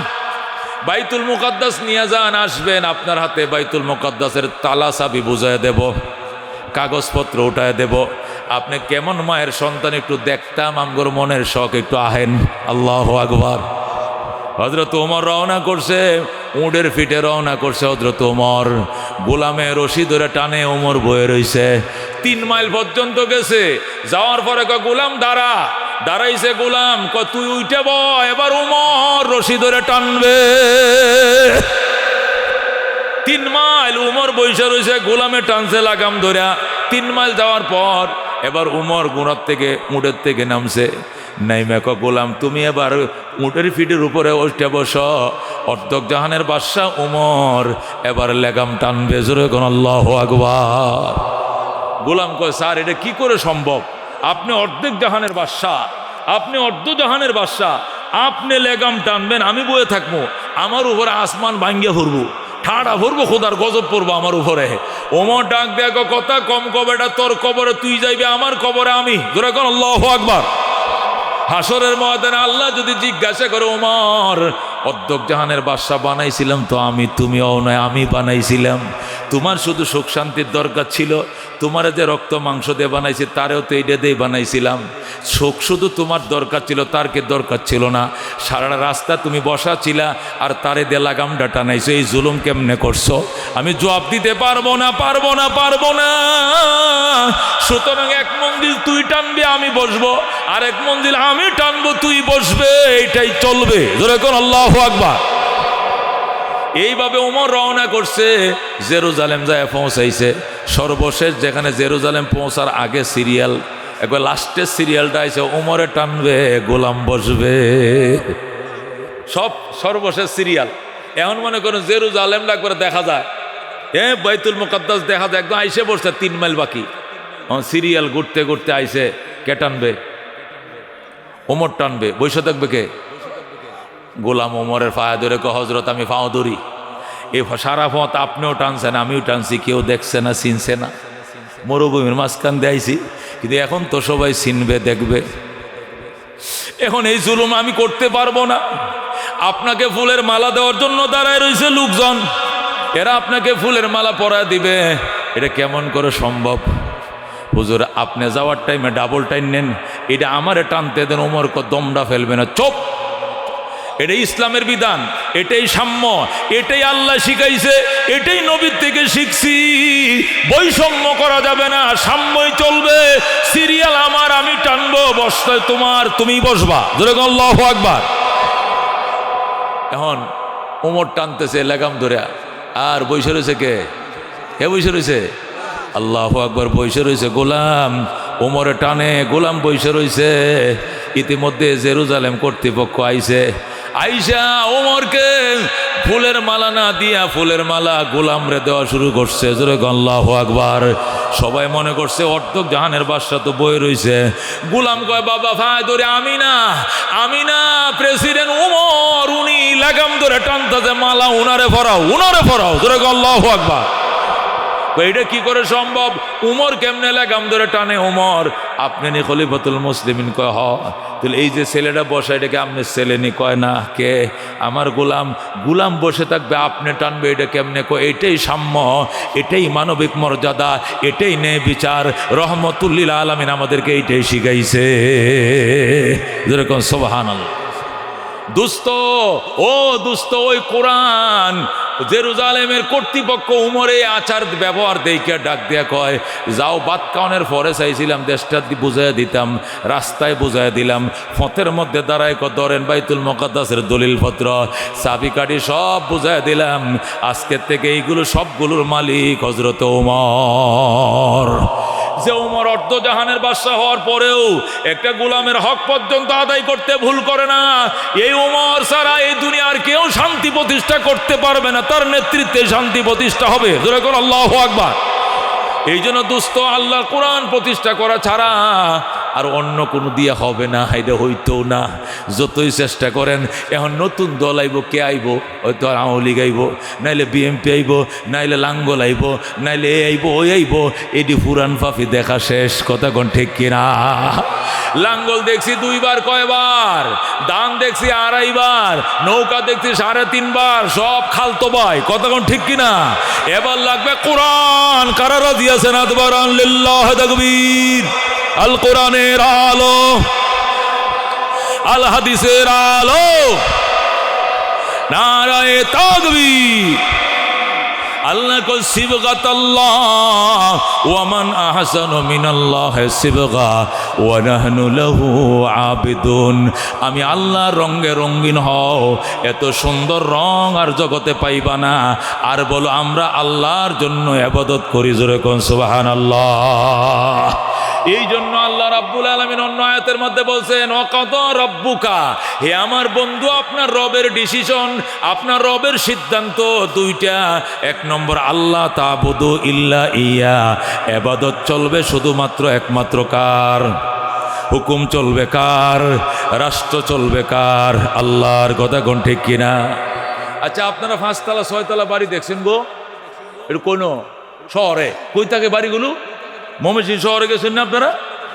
বাইতুল মুকাদ্দাস নিয়ে যান, আসবেন, আপনার হাতে বাইতুল মুকাদ্দাসের তালা চাবি বুঝায় দেব, কাগজপত্র উঠায় দেব। আপনি কেমন মায়ের সন্তান একটু দেখতাম, আমগর মনের শখ, একটু আহেন। আল্লাহু আকবার। হযরত ওমর রওনা করছে, উটের পিঠে রওনা করছে হযরত ওমর। গোলামে রশি ধরে টানে, ওমর বয়ে রইছে। 3 মাইল পর্যন্ত গেছে। যাওয়ার পরে গোলাম দাঁড়া, দাঁড়াইছে গোলাম, তুই উঠে বয়, এবার ওমর রশি ধরে টানবে। 3 মাইল উমর বৈশা রয়েছে, গোলামে টানছে লাগাম ধরা। 3 মাইল যাওয়ার পর এবার উমর গুণার থেকে, উটের থেকে নামছে। নাইমা গোলাম, তুমি এবার উটের ফিটের উপরে ওঠে বস। অর্ধক জাহানের বাদশা উমর এবার লেগাম টানবে। জোরে কোন আল্লাহু আকবার। গোলাম কয়, স্যার এটা কি করে সম্ভব? আপনি অর্ধেক জাহানের বাদশা, আপনি অর্ধ জাহানের বাদশা, আপনি লেগাম টানবেন, আমি বয়ে থাকবো, আমার উপরে আসমান ভাঙ্গিয়া ফুরবো। ঠাড়া ভরবো, খোদার গজব পড়বো আমার উপরে। ওমর ডাক দেখো কথা কম কবে, এটা তোর কবরে তুই যাইবে, আমার কবরে আমি। জোরে কোন আল্লাহু আকবার। হাসরের ময়দানে আল্লাহ যদি জিজ্ঞাসা করে, ওমর অর্ধক জাহানের বাদশা বানাইছিলাম তো আমি, তুমিও নয় আমি বানাইছিলাম। তোমার শুধু সুখ শান্তির দরকার ছিল, তোমার যে রক্ত মাংস দিয়ে বানাইছি তারেও তো এইটা দিয়ে বানাইছিলাম। সুখ শুধু তোমার দরকার ছিল, তার কে দরকার ছিল না। সারা রাস্তা তুমি বসা ছিলা আর তারে দিয়ে লাগামটা টানাইছো। এই জুলুম কেমনে করছো? আমি জবাব দিতে পারবো না, পারবো না, পারবো না। সুতরাং এক মঞ্জিল তুই টানবি আমি বসবো, আর এক মঞ্জিল আমি টানবো তুই বসবে, এইটাই চলবে। জোরে কোন আল্লাহু আকবার। এইভাবে ওমর রওনা করছে, জেরুজালেম যায় পৌঁছাইছে। সর্বশেষ যেখানে জেরুজালেম পৌঁছার আগে সিরিয়াল, একবার লাস্টের সিরিয়ালটা আইছে, ওমরে টানবে গোলাম বসবে, সব সর্বশেষ সিরিয়াল। এখন মনে করেন জেরুজালেমটা একবার দেখা যায়, বাইতুল মুকাদ্দাস দেখা যায়, একদম আইসে বসছে 3 মাইল বাকি। সিরিয়াল ঘুরতে ঘুরতে আইসে, কে টানবে? ওমর টানবে। বৈশা থাকবে কে? গোলাম ওমরের ফায়া ধরে ক, হজরত আমি ফাও ধরি। এই সারা পথ আপনিও টানছেন, আমিও টানছি, কেউ দেখছে না, চিনছে না। মরুভূমির মাঝখান দিয়ে আইছি, কিন্তু এখন তো সবাই চিনবে, দেখবে। এখন এই জুলুম আমি করতে পারবো না। আপনাকে ফুলের মালা দেওয়ার জন্য দাঁড়ায় রয়েছে লোকজন, এরা আপনাকে ফুলের মালা পরায় দিবে। এটা কেমন করে সম্ভব? হুজুর আপনি যাওয়ার টাইমে ডাবল টাইম নেন, এটা আমারে টানতে দেন, ওমর দমটা ফেলবে না। চুপ, এটাই ইসলামের বিধান, এটাই সাম্য, এটাই আল্লাহ শিখাইছে, এটাই নবীর থেকে শিখছি। বৈষম্য করা যাবে না, সাম্যই চলবে। সিরিয়াল আমার, আমি টানবো, বসতে তোমার, তুমি বসবা। জোরে বলো আল্লাহু আকবার। এখন ওমর টানতেছে লাগাম ধরে, আর বসে রয়েছে কে? কে বসে রয়েছে? আল্লাহু আকবার। বসে রয়েছে গোলাম, ওমরে টানে, গোলাম বসে রয়েছে। ইতিমধ্যে জেরুজালেম কর্তৃপক্ষ আইছে, আইসা ওমরকে ফুলের মালা না দিয়া ফুলের মালা গোলাম রে দেওয়া শুরু করছে। জোরে আল্লাহু আকবার। সবাই মনে করছে অর্ধক জাহানের বাদশা তো বয়ে রয়েছে। গোলাম কয়, বাবা ভাই ধরে আমি না, আমি না, প্রেসিডেন্ট ওমর, উনি লাগাম ধরে টানতেছে, মালা উনারে ফরাও, উনারে ফরাও। জোরে আল্লাহু আকবার। এটা কি করে সম্ভব? উমর কেমনে লাগাম ধরে টানে? ওমর আপনি নি খলিফাতুল মুসলিমিন। কয় হ। তাহলে এই যে ছেলেটা বসা, এটাকে আপনি ছেলে নি? কয় না। কে? আমার গোলাম। গোলাম বসে থাকবে, আপনি টানবে, এটা কেমনে? কয় এটাই সাম্য, এটাই মানবিক মর্যাদা, এটাই ন্যায় বিচার। রহমতুল্লিল আলামিন আমাদেরকে এইটাই শিখাইছে। যেরকম সুবহানাল্লাহ। দুস্থ, ও দুস্থ, ওই কোরআন জেরুজালেমের কর্তৃপক্ষ উমরে আচার ব্যবহার দেখে ডাক দিয়া কয়, যাও বাদ কাউনের পরে চাইছিলাম দেশটা বুঝাইয়া দিতাম, রাস্তায় বুঝাইয়া দিলাম, ফতের মধ্যে দাঁড়ায় ধরেন বাইতুল মুকাদ্দাসের দলিলপত্র, চাবিকাঠি সব বুঝাইয়া দিলাম। আজকের থেকে এইগুলো সবগুলোর মালিক হযরত ওমর। যে ওমর অর্ধজাহানের বাদশা হওয়ার পরেও একটা গোলামের হক পর্যন্ত আদায় করতে ভুল করে না, এই ওমর ছাড়া এই দুনিয়ার কেউ শান্তি প্রতিষ্ঠা করতে পারবে না। তার নেতৃত্বে শান্তি প্রতিষ্ঠা হবে। জোরে বলো আল্লাহু আকবার। এই জন্য দুস্থ আল্লাহর কোরআন প্রতিষ্ঠা করা ছাড়া আর অন্য কোনো দিয়ে হবে না, এটা হইতো না। যতই চেষ্টা করেন। এখন নতুন দল আইব, কে আইব? হয়তো আওয়ামী লীগ আইব, নাইলে বিএমপি আইব, নাইলে লাঙ্গল আইব, নাইলে এ আইব, ওই আইব। এটি পুরান পাফি দেখা শেষ। কথা কোন ঠিক কিনা? লাঙ্গল দেখছি 2 বার, কয়বার? দান দেখছি 2.5 বার, নৌকা দেখছি 3.5 বার, সব খালতো ভাই। কথা কোন ঠিক কিনা? এবার লাগবে কোরআন। কারা রাজি আছেন? আদবারান লিল্লাহ তাকবীর। আল কোরআনের আলো, আল হাদিসের আলো, নারায়ে তাকবীর। আল্লাহ কো সিবগাতাল্লাহ ওয়া মান আহসানু মিনাল্লাহি সিবগা ওয়া নাহনু লাহু আবিদুন। আমি আল্লাহর রঙে রঙিন হও, এত সুন্দর রং আর জগতে পাইবা না। আর বলো আমরা আল্লাহর জন্য ইবাদত করি। জোরে কোন সুবহানাল্লাহ। এই জন্য আল্লাহ রাব্বুল আলামিন অন্য আয়াতের মধ্যে বলছেন, ওয়াকাদা রাব্বুকা, হে আমার বন্ধু, আপনার রবের ডিসিশন, আপনার রবের সিদ্ধান্ত 2টা। 1 নম্বর আল্লাহ তা'বুদু ইল্লা ইয়া, ইবাদত চলবে শুধুমাত্র একমাত্র কার? হুকুম চলবে কার? রাষ্ট্র চলবে কার? আল্লাহর। কথা কোন ঠিক কিনা? আচ্ছা আপনারা 5 তলা 6 তলা বাড়ি দেখছেন গো? এটা কোন শহরে? কই থাকে বাড়িগুলো? ময়মনসিংহ শহরে গেছেন না আপনারা?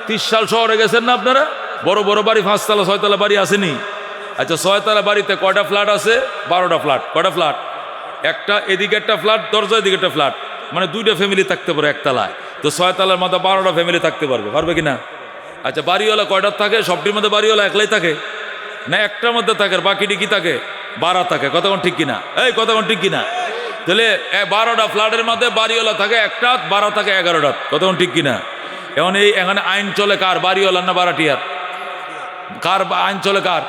30 সাল শহরে গেছেন না আপনারা? বড় বড় বাড়ি 5 তলা 6 তলা বাড়ি আসেনি? আচ্ছা 6 তলা বাড়িতে কয়টা ফ্ল্যাট আছে? 12টা ফ্ল্যাট। কয়টা ফ্ল্যাট? একটা এদিকে একটা ফ্ল্যাট, দরজা এদিকে একটা ফ্ল্যাট, মানে 2টা ফ্যামিলি থাকতে পারে একতলায়। তো 6 তলার মধ্যে 12টা ফ্যামিলি থাকতে পারবে কিনা? আচ্ছা বাড়িওয়ালা কয়টার থাকে? সবটির মধ্যে বাড়িওয়ালা একলাই থাকে না একটার মধ্যে থাকে? বাকিটি কি থাকে? 12 থাকে। কতক্ষণ ঠিক কিনা? এই কতক্ষণ ঠিক কিনা? তাহলে 12টা ফ্ল্যাটের মধ্যে বাড়িওয়ালা থাকে একটা, 12 থাকে 11টা। কতক্ষণ ঠিক কিনা? এখন এখানে আইন চলে কার? বাড়িওয়ালা না বারাটিয়ার? কার আইন চলে কার?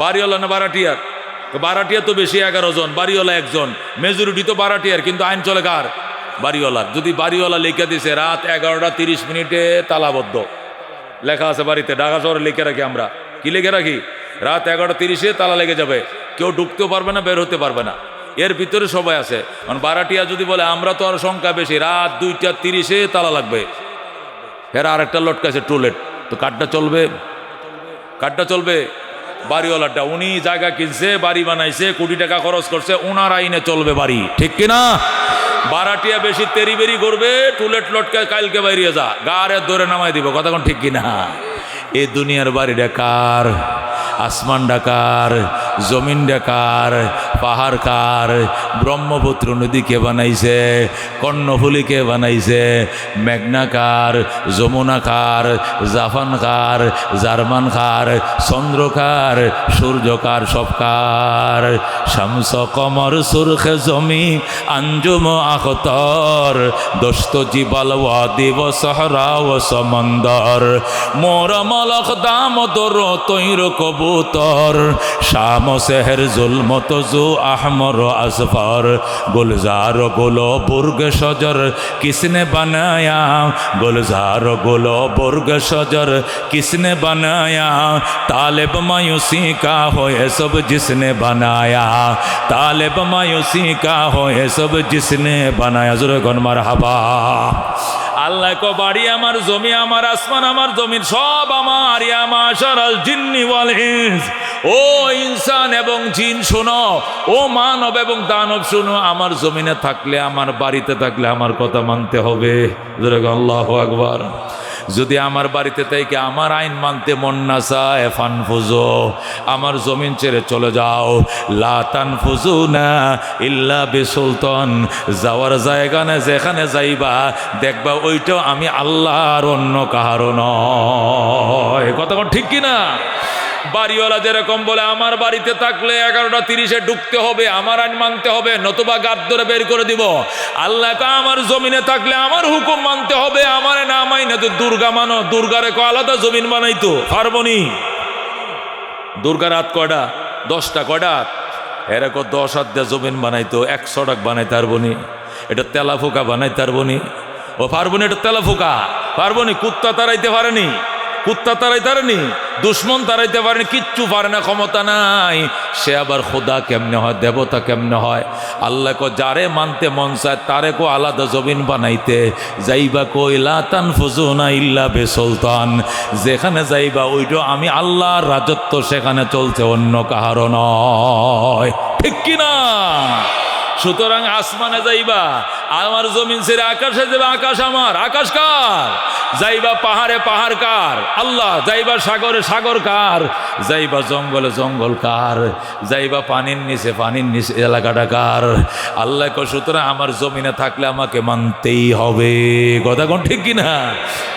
বাড়িওয়ালা না বারাটিয়ার? বারাটিয়ার তো বেশি 11 জন, বাড়িওয়ালা একজন, মেজরিটি তো বারাটিয়ার, কিন্তু আইন চলে কার? বাড়িওয়ালার। যদি বাড়িওয়ালা লিখে দিছে রাত 11টা 30 তালাবদ্ধ, লেখা আছে বাড়িতে, ঢাকা শহরে লিখে রাখি আমরা, কি লিখে রাখি? রাত 11টা 30 তালা লেগে যাবে, কেউ ঢুকতেও পারবে না, বের হতে পারবে না। এর ভিতরে সবাই আছে। মানে বারাটিয়া যদি বলে আমরা তো আর সংখ্যা বেশি, রাত 2টা 30 তালা লাগবে, এর আরেকটা লটকাছে টুলেট, তো কাঠটা চলবে? কাঠটা চলবে? বাড়িওয়ালাটা, উনি জায়গা কিনছে, বাড়ি বানাইছে, কোটি টাকা খরচ করছে, ওনার আইনে চলবে বাড়ি, ঠিক কিনা? বারাটিয়া বেশি তেরি বেরি করবে, টুলেট লটকায় কালকে বাইরিয়ে যা, গাড়ে ধরে নামাই দিব। কতক্ষণ ঠিক কিনা? এই দুনিয়ার বাড়িটা কার? আসমান ডাকার, জমিন ডাকার, পাহাড় কার? ব্রহ্মপুত্র নদী কে বানাইছে? কর্ণফুলী কে বানাইছে? মেঘনা কার? যমুনা কার? জাপান কার? জার্মান কার? চন্দ্র কার? সূর্য কার? সব কার? শামস কমর সুরখে জমি আঞ্জুম আখতর, দোস্ত জিবাল ওয়াদিব সহরা ও সমন্দর, মোরা মলক দাম দর তৈর কবুতর, শাম সেহর জুলমত জু আহমর আসফর, গুলজার গুলো বুর্গ সজর কিসনে বানায়া, গুলজার গুলো বুর্গ সজর কিসনে বানায়া, तालिब मायूसी का हो ये सब जिसने बनाया, तालिब मायूसी का हो ये सब जिसने बनाया। ज़रूर कौन मरहबा। আল্লাহ কো বাড়ি আমার, জমি আমার, আসমান আমার, জমিন সব আমার। ইয়া মাশারাল জিন্নি ওয়াল ইনস, ও ইনসান এবং জিন শোনো, ও মানব এবং দানব শোনো, আমার জমিনে থাকলে, আমার বাড়িতে থাকলে আমার কথা মানতে হবে। আল্লাহু আকবার। যদি আমার বাড়িতে থেকে আমার আইন মানতে মন না চায়, ফানফুজো, আমার জমিন ছেড়ে চলে যাও। লা তানফুজুনা ইল্লা বিসুলতান, যাওয়ার জায়গা না, যেখানে যাইবা দেখবা ওইটাও আমি আল্লাহর, অন্য কাহারও নয়। কথা ঠিক কিনা? বাড়িওয়ালা যেরকম বলে আমার বাড়িতে থাকলে 11টা 30 ঢুকতে হবে, আমার আইন মানতে হবে, নতুবা গাদ ধরে বের করে দিব। আল্লাহ আমার জমিনে থাকলে আমার হুকুম মানতে হবে, আমার না মাইনে তো দুর্গা মানো, দুর্গারে আলাদা জমিন বানাইতো পারবনি। দুর্গার হাত কয়টা? 10টা। কয়টা? এরকম 10 হাত দিয়ে জমিন বানাইতো, 100 টাকা বানাইতে পারবনি। এটা তেলা ফুকা বানাইতে পারবনি? ও পারবনি। এটা তেলা ফুকা পারবনি। কুত্তা তারাইতে পারেনি, কুত্তা তারাইতে পারেনি, দুশ্মন তারাইতে পারেনি, কিচ্ছু পারে না, ক্ষমতা নাই। সে আবার খোদা কেমনে হয়, দেবতা কেমনে হয়? আল্লাহ কো যারে মানতে মন চায় তারে কো আলাদা জমিন বানাইতে যাইবা, কইলা তানফুজুনা ইল্লা বিসুলতান, যেখানে যাইবা ওইটা আমি আল্লাহর রাজত্ব, সেখানে চলছে, অন্য কাহারও নয়। ঠিক কিনা? সুতরাং আসমানে যাইবা, আমার জমিন ছেড়ে আকাশে যাবে, আকাশ আমার, আকাশ কার? যাইবা পাহাড়ে, পাহাড় কার? আল্লাহ। যাইবা সাগরে, সাগর কার? যাইবা জঙ্গলে, জঙ্গল কার? যাইবা পানির নিচে, পানির নিচে এলাকাটা কার? আল্লাহ কো সুতরাং আমার জমিনে থাকলে আমাকে মানতেই হবে। কথা কোন ঠিক কিনা?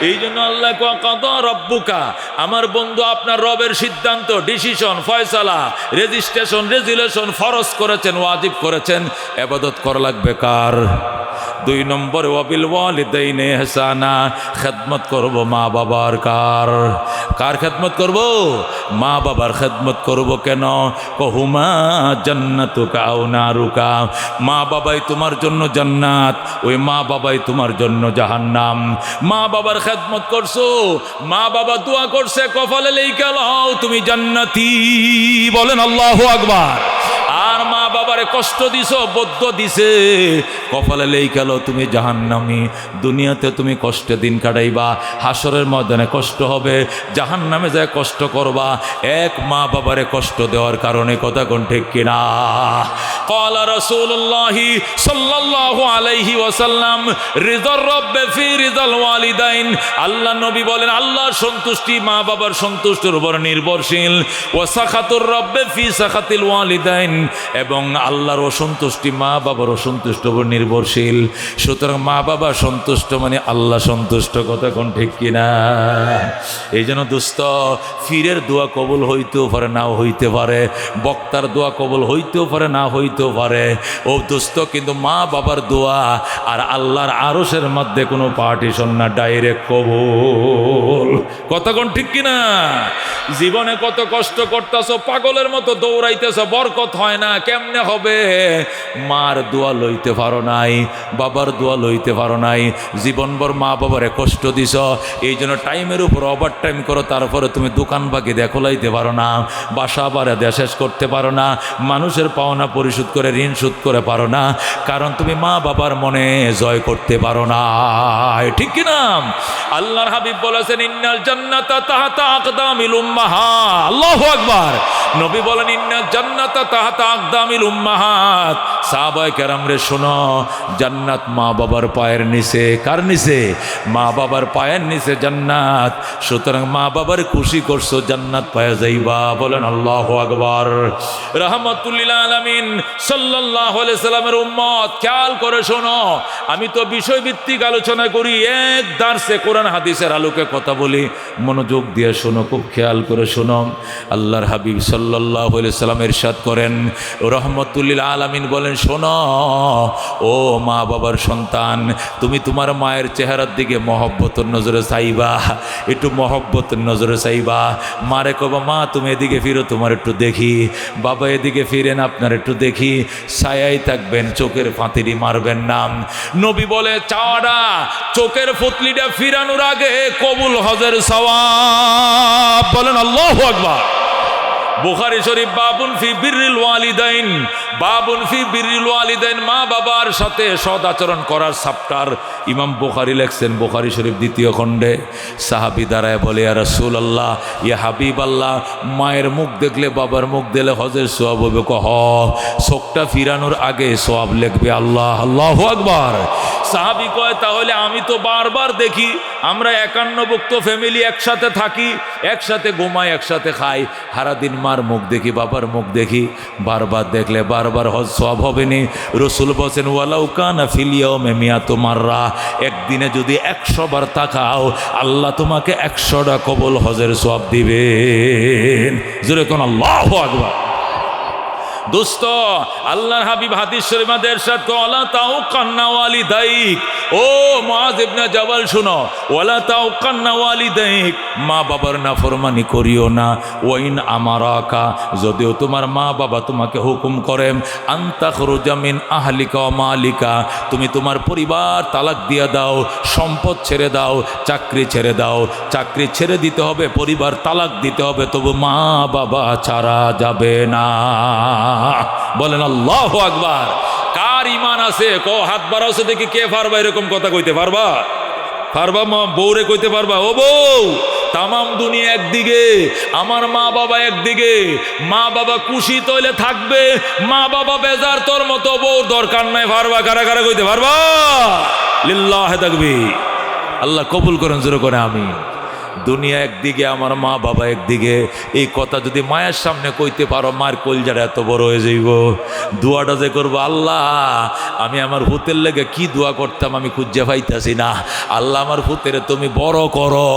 এই জন্য আল্লাহ কো কত রব্বুকা, আমার বন্ধু আপনার রবের সিদ্ধান্ত, ডিসিশন, ফয়সালা, রেজিস্ট্রেশন, রেজুলেশন ফরজ করেছেন, ওয়াজিব করেছেন, ইবাদত করা লাগবে কার? 2 নম্বর ওয়াবিল ওয়ালিদাইনি ইহসানা, খেদমত করব মা বাবার। কার? কার খেদমত করব? মা বাবার খেদমত করব। কেন? কহুমা জান্নাতুকা আও নারুকা, মা বাবাই তোমার জন্য জান্নাত, ওই মা বাবাই তোমার জন্য জাহান্নাম। মা বাবার খেদমত করছো, মা বাবা দোয়া করছে, কপালে লেখা লও তুমি জান্নাতি। বলেন আল্লাহু আকবার। আর মা বাবার বাবারে কষ্ট দিছ, বদ্ধ দিছে, কপালে লেইকালো তুমি জাহান্নামী। দুনিয়াতে তুমি কষ্টে দিন কাটাইবা, হাসরের ময়দানে কষ্ট হবে, জাহান্নামে যায় কষ্ট করবা। এক মা বাবারে কষ্ট দেওয়ার কারণে, কথা কোন ঠিক কিনা? ক্বালা রাসূলুল্লাহি সাল্লাল্লাহু আলাইহি ওয়াসাল্লাম রিদার রাব্বি ফি রিদাল ওয়ালিদাইন। আল্লাহ নবী বলেন আল্লাহর সন্তুষ্টি মা বাবার সন্তুষ্টির উপর নির্ভরশীল। ওয়া সাখাতুর রাব্বি ফি সাখাতিল ওয়ালিদাইন, এবং আল্লাহর অসন্তুষ্টি মা বাবার অসন্তুষ্টির উপর নির্ভরশীল। সুতরাং মা বাবা সন্তুষ্ট মানে আল্লাহ সন্তুষ্ট, কথা কোন ঠিক কিনা? এই জন্য দোস্ত, ফিরের দোয়া কবুল হইতেও পারে, নাও হইতে পারে, বক্তার দোয়া কবুল হইতেও পারে, না হইতেও পারে। ও দোস্ত, কিন্তু মা বাবার দোয়া আর আল্লাহর আরশের মধ্যে কোনো পার্টিশন না, ডাইরেক্ট কবুল, কথা কোন ঠিক কিনা? জীবনে কত কষ্ট করতেছ, পাগলের মতো দৌড়াইতেছ, বরকত হয় না, কেমনে হবে? মার দোয়া লইতে পারো নাই, বাবার দোয়া লইতে পারো নাই, জীবনভর মা বাবারে কষ্ট দিছ। এই জন্য টাইমের উপর ওভার টাইম করো, তারপরে তুমি দোকান বাকি দেখলাইতে পারো না, বাসা বাড়া দেয়া শেষ করতে পারো না, মানুষের পাওনা পরিশোধ করে ঋণ শোধ করে পারো না, কারণ তুমি মা বাবার মনে জয় করতে পারো না, ঠিক কিনা? আল্লাহর হাবিব বলেছেন ইন্নাল জান্নাতা তাহতা আকদামিল উম্মাহাত। আল্লাহু আকবার। নবী বলেন ইন্নাল জান্নাতা তাহতা আকদামিল উম্মাহাত। সাহাবায়ে কেরাম রে শোনো, জান্নাত মা বাবার পায়ের নিচে। কার নিচে? মা বাবার পায়ের নিচে জান্নাত। সুতরাং মা বাবার খুশি করছো, জান্নাত পায়া যাইবা। বলেন আল্লাহু আকবার। রাহমাতুল লিল আলামিন সাল্লাল্লাহু আলাইহি সাল্লামের উম্মত, খেয়াল করে শোনো, আমি তো বিষয়ভিত্তিক আলোচনা করি, এক দার্সে কোরআন হাদিসের আলোকে কথা বলি, মনোযোগ দিয়ে শোনো, খুব খেয়াল করে শোনো। আল্লাহর হাবিব সাল্লাল্লাহু আলাইহি সাল্লাম ইরশাদ করেন, রাহমাতুল লিল আলামিন বলেন, শোনো ও মা বাবার সন্তান, তুমি তোমার মায়ের চেহারার দিকে মহব্বতের নজরে চাইবা, একটু মহব্বতের নজরে চাইবা। মারে কবা, মা তুমি এদিকে ফিরো, তোমার একটু দেখি। বাবা এদিকে ফিরেন, আপনার একটু দেখি। ছায়াই থাকবেন, চোখের ফাঁতিরি মারবেন না। নবী বলে, চাওয়াটা চোখের ফুতলিটা ফিরানোর আগে কবুল হজের সওয়াব। বলেন আল্লাহু আকবার। বুখারী শরীফ বাবুন ফি বিররিল ওয়ালিদাইন, বাবুন ফি বিররিল ওয়ালিদাইন, মা বাবার সাথে সদ আচরণ করার চ্যাপ্টার ইমাম বুখারী লেখছেন বুখারী শরীফ 2য় খণ্ডে। সাহাবী দাঁড়ায় বলে, ইয়া রাসূলুল্লাহ, ইয়া হাবিবাল্লাহ, মায়ের মুখ দেখলে বাবার মুখ দিলে হজের সওয়াব হবে? কহ, চোখটা ফিরানোর আগে সওয়াব লিখবে আল্লাহ। আল্লাহু আকবার। সাহাবী কয়, তাহলে আমি তো বারবার দেখি, আমরা 51 ফ্যামিলি একসাথে থাকি, একসাথে ঘুমাই, একসাথে খাই, সারাদিন মার মুখ দেখি, বাবার মুখ দেখি, বারবার দেখলে বারবার হজ সওয়াব হবে নি? রাসূল বলেন, ওয়ালাউ কানা ফিল ইয়াউমি মিয়াতু মাররা, একদিনে যদি 100 বার তাকাও, আল্লাহ তোমাকে 100টা কবুল হজের সওয়াব দিবেন। জোরে কোন আল্লাহু আকবার। দোস্ত, আল্লাহর হাবিব হাদিস শরীফে ইরশাদ করে, ওয়ালা তাউকান্না ওয়ালিদাইক, ও মুআয ইবনে জাবাল শুনো, ওয়ালা তাউকান্না ওয়ালিদাইক, মা বাবার নাফরমানি করিও না। ওয়াইন আমারাকা, যদিও তোমার মা বাবা তোমাকে হুকুম করেন, আনতা খুরুজা মিন আহলিকা ওয়া মালিকা, তুমি তোমার পরিবার তালাক দিয়া দাও, সম্পদ ছেড়ে দাও, চাকরি ছেড়ে দাও, চাকরি ছেড়ে দিতে হবে, পরিবার তালাক দিতে হবে, তবু মা বাবা ছাড়া যাবে না। বলেন আল্লাহু আকবার। কার ঈমান আছে? কো হাত বাড়াওছে দেখি, কে পারবা এরকম কথা কইতে? পারবা? পারবা? মা বউরে কইতে পারবা, ও বউ, তামাম দুনিয়া একদিকে, আমার মা বাবা একদিকে, মা বাবা খুশি তইলে থাকবে, মা বাবা বেজার, তোর মতো বউ দরকার নাই। পারবা? কারা কারা কইতে পারবা? লিল্লাহি তাকবীর। আল্লাহ কবুল করেন, জোরে করে আমিন। দুনিয়া একদিকে, আমার মা বাবা একদিকে, এই কথা যদি মায়ের সামনে কইতে পারো, মার কলজাটা এত বড় হয়ে যাইব। দোয়াটা যে করবো, আল্লাহ আমি আমার ভূতের লেগে কি দোয়া করতাম আমি খুঁজে পাইতাছি না, আল্লাহ আমার ভূতের তুমি বড় করো,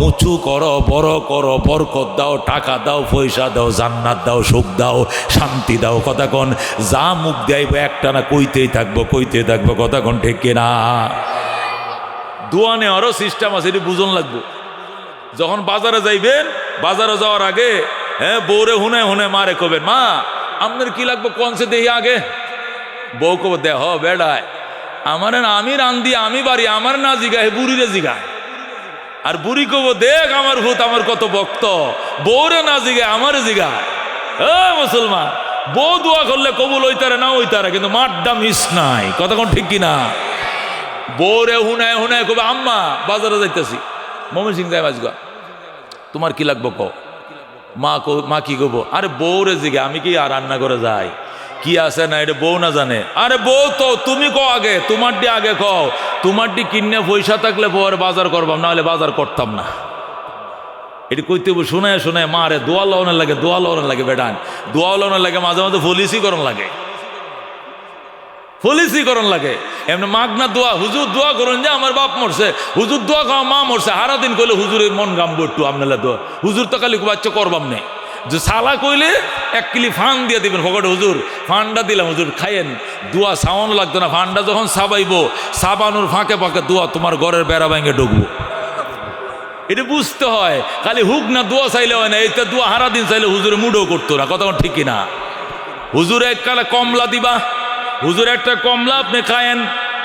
উঁচু করো, বড় করো, বরকত দাও, টাকা দাও, পয়সা দাও, জান্নাত দাও, সুখ দাও, শান্তি দাও। কথা কন, যা মুখ দেব একটা না কইতেই থাকবো, কইতেই থাকবো। কথা কন ঠিক কিনা? দোয়া নেওয়ারও সিস্টেম আছে, এটি বুঝন লাগবো। যখন বাজারে যাইবেন, বাজারে যাওয়ার আগে বউরে হুনে হুনে মারে কবেন, মা আপনার কি লাগবে কোনসে দেহি আগে? বউ কব, দেহ বেড়ায় আমার না, আমি রান্ধি, আমি বাড়ি, আমার না জিগায়, বুড়িরে জিগায়। আর বুড়ি কব, দেখ আমার ভূত আমার কত ভক্ত, বউরে না জিগায়, আমার জিগায়। মুসলমান, বউ দোয়া করলে কবুল হইতারে না হইতারে, কিন্তু মাঠটা মিস নাই। কতক্ষণ ঠিক কিনা? বউরে হুনায় হুনায় কবে আম্মা বাজারে যাইতেছি, মমিন সিং যাই বাজগা, তোমার কি লাগবো কও। মা কি করবো? আরে বউরে জিগে, আমি কি আর রান্না করে যাই, কি আছে না এটা বউ না জানে। আরে বউ তো তুমি কও আগে, তোমারটি আগে কও, তোমারটি কিনে পয়সা থাকলে পরে বাজার করবাম, না হলে বাজার করতাম না। এটি কইতে শোনায় শোনায় মা রে দোয়া লওয়ানোর লাগে, দোয়া লওয়ানোর লাগে, বেটান দোয়া লওয়ানোর লাগে, মাঝে মাঝে পলিসি করণ লাগে, পলিসি করণ লাগে। এমনি মাগনা দোয়া, হুজুর দোয়া করুন যে আমার বাপ মরছে, হুজুর দোয়া খাওয়া মা মরছে, হারা দিন কইলে হুজুরের মন গামবো একটু আপনারা দোয়া, হুজুর তো খালি বাচ্চা করবাম নেই। যে সালা কইলে 1 কিলি ফান দিয়ে দিবেন ফকটে, হুজুর ফান্ডা দিলাম, হুজুর খাইয়েন, দোয়া সাওয়ানো লাগতো না। ফান্ডা যখন সাবাইবো, সাবানোর ফাঁকে ফাঁকে দোয়া তোমার ঘরের বেড়া ভেঙে ঢুকবো। এটা বুঝতে হয়, খালি হুক না দোয়া চাইলে হয় না। এইটা দোয়া হারা দিন চাইলে হুজুরে মুডও করতো না। কথা ঠিক না? হুজুরে এক কালে কমলা দিবা, হুজুর একটা কমলা আপনি খায়েন,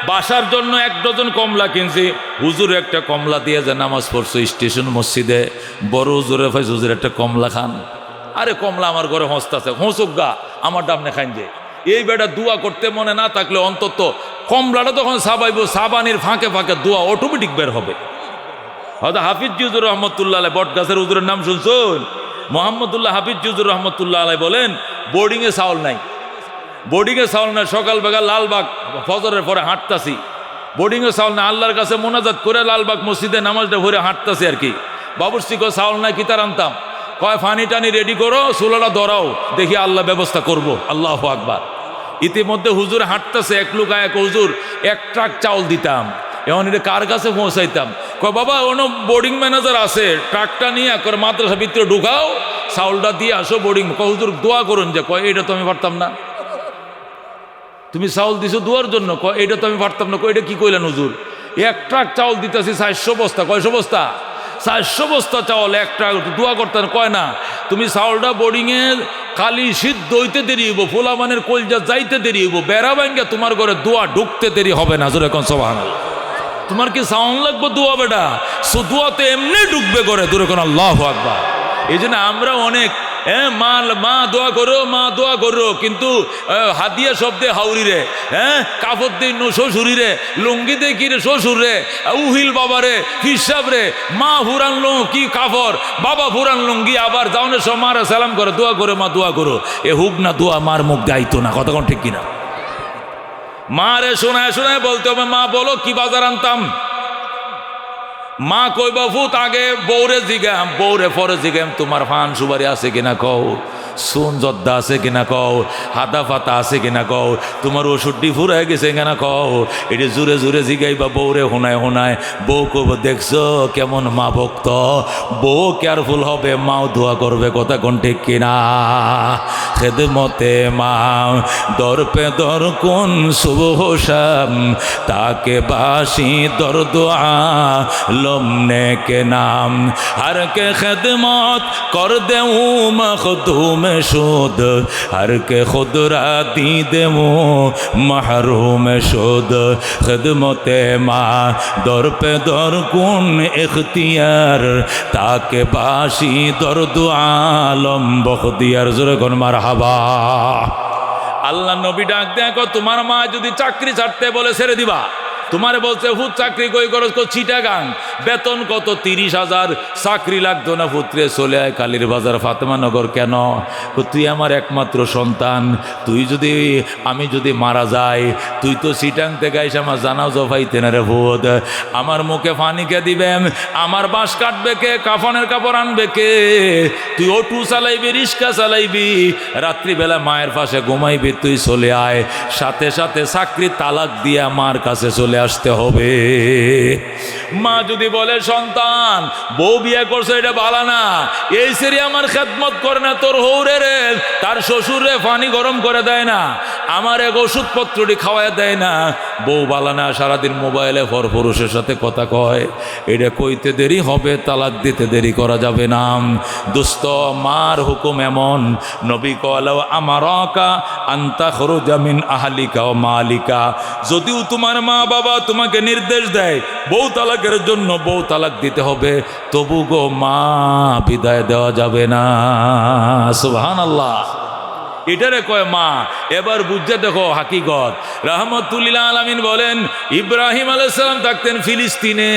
বাসার জন্য 1 ডজন কমলা কিনছি, হুজুর একটা কমলা দিয়ে যে নামাজ পড়ছো স্টেশন মসজিদে, বড় হুজুরে ভাই হুজুর একটা কমলা খান। আরে কমলা আমার ঘরে হস্তাছে, হোঁচক গা আমার ডামনে খাইন যে। এই বেটা দোয়া করতে মনে না থাকলে অন্তত কমলাটা তখন সাবাইবো, সাবানির ফাঁকে ফাঁকে দোয়া অটোমেটিক বের হবে। হয়তো হাফিজ হুজুর রহমতুল্লাহ আলাই, বট গাছের হুজুরের নাম শুনছুন, মোহাম্মদুল্লাহ হাফিজ হুজুর রহমতুল্লাহ আলাই বলেন, বোর্ডিংয়ে চাউল নাই, বোর্ডিংয়ে চাউল নাই, সকালবেলা লালবাগ ফজরের পরে হাঁটতাছি, বোর্ডিংয়ে চাউল নাই, আল্লাহর কাছে মোনাজাত করে লালবাগ মসজিদে নামাজটা ভরে হাঁটতাছি আর কি। বাবুর্চি কয় চাউল নাই, কি তার আনতাম? কয় ফানি টানি রেডি করো, চুলাটা ধরাও, দেখি আল্লাহ ব্যবস্থা করব। আল্লাহু আকবার। ইতিমধ্যে হুজুর হাঁটতেছে, এক লোক এক হুজুর 1 ট্রাক চাউল দিতাম, এখন এটা কার কাছে পৌঁছাইতাম? কয় বাবা অন্য বোর্ডিং ম্যানেজার আছে, ট্রাকটা নিয়ে করে মাদ্রাসা ভিতরে ঢুকাও, চাউলটা দিয়ে আসো বোর্ডিং। কয় হুজুর দোয়া করুন যে। কয় এটা তো আমি পারতাম না। তুমি চাউল দিছো দোয়ার জন্য? কয় এটা তো আমি পারতাম না। কয় এটা কি কইলেন হুজুর? 1 ট্রাক চাউল দিতেছি 400 বস্তা। কয়শো বস্তা? 400 বস্তা চাউল 1 ট্রাক, দোয়া করতেন? কয় না, তুমি চাউলটা বোর্ডিংয়ে খালি সিদ্ধ হইতে দেরি হইব, ফোলামানের কলজা যাইতে দেরি হইব, বেড়া ভাঙ্গা তোমার ঘরে দোয়া ঢুকতে দেরি হবে না। জোরে কোন সুবহানাল্লাহ। তোমার কি সাউন্ড লাগবে দোয়া বেটা? দোয়াতে এমনি ঢুকবে করে। দূরে কোন আল্লাহু আকবার। এই জন্য আমরা অনেক মা দোয়া করো, মা দোয়া করো, কিন্তু হাদিয়া শব্দে হাউরি রে, কাপড় দিয়ে শ্বশুরি রে, লুঙ্গি দিয়ে কি রে শ্বশুর রে, উহিল বাবা রে, হিসাব রে, মা ফুরান কি কাপড়, বাবা ফুরান লুঙ্গি, আবার যাওনের সব মারা সালাম করে দোয়া করে, মা দোয়া করো। এ হুক না দোয়া মার মুখ গাইতো না। কতক্ষণ ঠিক কিনা? মা রে শোনায় শোনায় বলতে হবে, মা বলো কি বাজার আনতাম? মা কই বাফুত আগে বৌরে জিগাম, বৌরে পরে জিগাম তোমার ফান সুবারি আছে কিনা কও, সুন জদ্দা আছে কিনা কও, হাতা ফাতা আছে কিনা কও, তোমার ওষুধটি ফুরাই গেছে কিনা কও। এটি জুড়ে জুড়ে জিগাইবা বৌরে হোনায় হোনায়। বউ কব দেখছো কেমন মা ভক্ত, বউ কেয়ারফুল হবে, মাও দোয়া করবে। কথা কোন ঠিক কিনা? খেদমতে মা দর পে দর কোন সুবহ শাম, তাকে বাসি দর দোয়া লমনে কে নাম, हर के खदमत कर देऊँ मखदूम शुद, हर के खुद राती देऊँ महरूम शुद। खदमते माँ दर पे दर कुन इख्तियार, ताके बाशी दर दुआलम बख्तियार। जोरे कोन मारहाबा। আল্লাহ নবী ডাক দেখো, তোমার মা যদি চাকরি ছাড়তে বলে ছেড়ে দিবা। তোমারে বলছে ফুট চাকরি কই করো? চিটাগাং, বেতন কত? 30,000। চাকরি লাগতো না পুত্রে, চলে আয় কালীর বাজার ফাতেমানগর। কেন? তুই আমার একমাত্র সন্তান, আমি যদি মারা যাই, তুই তো চিটাং থেকে আইসা আমার জানাও জফাইতে না রে ভূত। আমার মুখে ফানিকে দিবেন, আমার বাঁশ কাটবে কে, কাফনের কাপড় আনবে কে? তুই অটো চালাইবি, রিক্সা চালাইবি, রাত্রিবেলা মায়ের পাশে ঘুমাইবি, তুই চলে আয়। সাথে সাথে চাকরি তালাক দিয়া মার কাছে চলে আসতে হবে। মা যদি বলে সন্তান বউ বিয়ে করছে এটা ভালো না, এই সেরি আমার খেদমত করে না, তোর হৌরে রে তার শ্বশুর রে পানি গরম করে দেয় না, আমার এক ওষুধপত্রটি খাওয়ায় দেয় না, বউ ভালো না, সারাদিন মোবাইলে পরপুরুষের সাথে কথা কয়, এটা কইতে দেরি হবে, তালাক দিতে দেরি করা যাবে না। দোস্ত মার হুকুম এমন, নবী কলাও আমারাকা আনতা খরুজা মিন আহলিকা ও মালিকা, যদিও তোমার মা বাবা তোমাকে নির্দেশ দেয় বউ তালাকের জন্য, বউ তালাক দিতে হবে, তবু গো মা বিদায় দেওয়া যাবে না। সুবহানাল্লাহ। এটারে কয় মা। এবার বুঝতে দেখো হাকিগত। রাহমাতুল্লিল আলামিন বলেন ইব্রাহিম আলাইহিস সালাম থাকতেন ফিলিস্তিনে,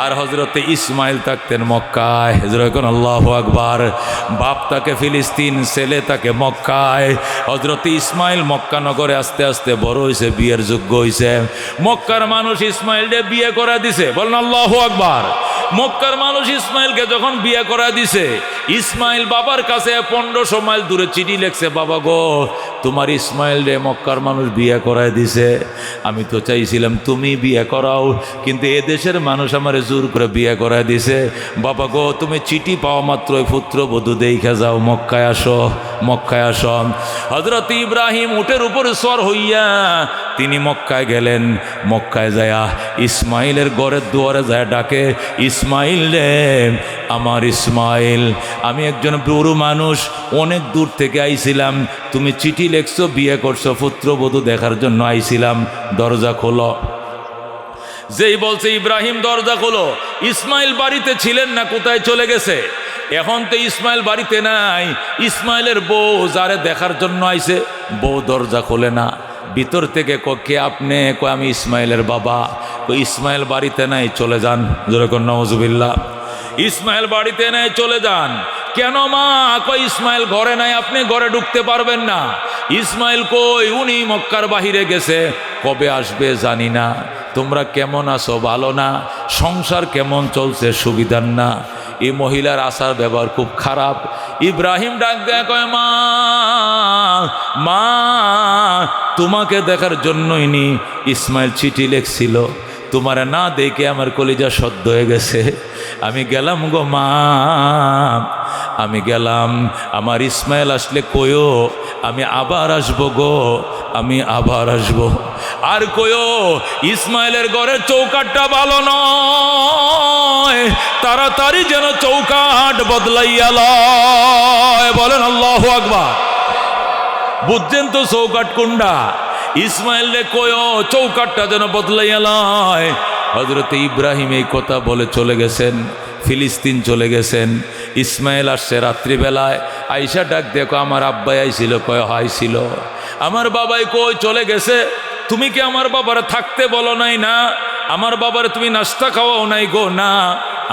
আর হযরতে ইসমাইল থাকতেন মক্কায়। যখন আল্লাহু আকবার। বাপ তাকে ফিলিস্তিন, ছেলে তাকে মক্কায়। হযরতে ইসমাইল মক্কা নগরে আস্তে আস্তে বড় হয়েছে, বিয়ের যোগ্য হয়েছে। মক্কার মানুষ ইসমাইলকে বিয়ে করে দিছে, বলেন আল্লাহু আকবার। মক্কার মানুষ ইসমাইলকে যখন বিয়ে করে দিছে, ইসমাইল বাবার কাছে 1500 মাইল দূরে চিঠি লিখছে, বাবা গো তোমার ইসমাইল রে মক্কার মানুষ বিয়ে করায় দিছে। আমি তো চাইছিলাম তুমি বিয়ে করাও, কিন্তু এ দেশের মানুষ আমারে জোর করে বিয়ে করায় দিছে। বাবা গো তুমি চিঠি পাওয়া মাত্রই পুত্রবধূ দেখে যাও, মক্কায় আসো, মক্কায় আসো। হযরত ইব্রাহিম উটের উপর সওয়ার হইয়া তিনি মক্কায় গেলেন। মক্কায় যায়া ইসমাইলের ঘরের দুয়ারে যায় ডাকে, ইসমাইল রে আমার ইসমাইল, আমি একজন বুড়ো মানুষ, অনেক দূর থেকে আইছিলাম, তুমি চিঠি লেখছো, বিয়ে করছো, পুত্রবধূ দেখার জন্য আইছিলাম, দরজা খোলো। যেই বলছে ইব্রাহিম দরজা খোলো, ইসমাইল বাড়িতে ছিলেন না, কোথায় চলে গেছে? এখন তো ইসমাইল বাড়িতে নাই। ইসমাইলের বউ যারে দেখার জন্য আইছে, বউ দরজা খোলে না। ভিতর থেকে কে আপনি? কয় আমি ইসমাইলের বাবা। কই ইসমাইল বাড়িতে নাই, চলে যান। যেরকম নাউজুবিল্লাহ। ইসমাইল বাড়িতে নাই, চলে যান। কেন মা? কই ইসমাইল ঘরে নাই, আপনি ঘরে ঢুকতে পারবেন না। ইসমাইল কই? উনি মক্কার বাহিরে গেছে, কবে আসবে জানি না। তোমরা কেমন আছো? ভালো না? সংসার কেমন চলছে? সুবিধার না? এই মহিলার আচার ব্যবহার খুব খারাপ। ইব্রাহিম ডাক দেয়া কয় মা, মা তোমাকে দেখার জন্যই নি ইসমাইল চিঠি লিখছিল, তোমার না দেখে আমার কলিজা সদ্য হয়ে গেছে। আমি গেলাম গো মা, আমি গেলাম। আমার ইসমাইল আসলে কয়ো আমি আবার আসবো গো, আমি আবার আসবো। আর কয়ো ইসমাইলের ঘরের চৌকাটটা ভালো নয়, তাড়াতাড়ি যেন চৌকাট বদলাইয়া লয়। বলেন আল্লাহু আকবার। বুঝছেন তো চৌকাট কোনটা? ইসমাইল রে কয়ো চৌকাটটা যেন বদলাইয়া লয়। হযরত ইব্রাহিম এই কথা বলে চলে গেছেন, ফিলিস্তিন চলে গেছেন। ইসমাইল আসছে রাত্রিবেলায়, আইসা ডাক দেখো আমার আব্বাই আইছিল। কয় হাইছিল। আমার বাবাই কই? চলে গেছে। তুমি কি আমার বাবারে থাকতে বলো নাই? না। আমার বাবারে তুমি নাস্তা খাওয়াও নাই গো? না।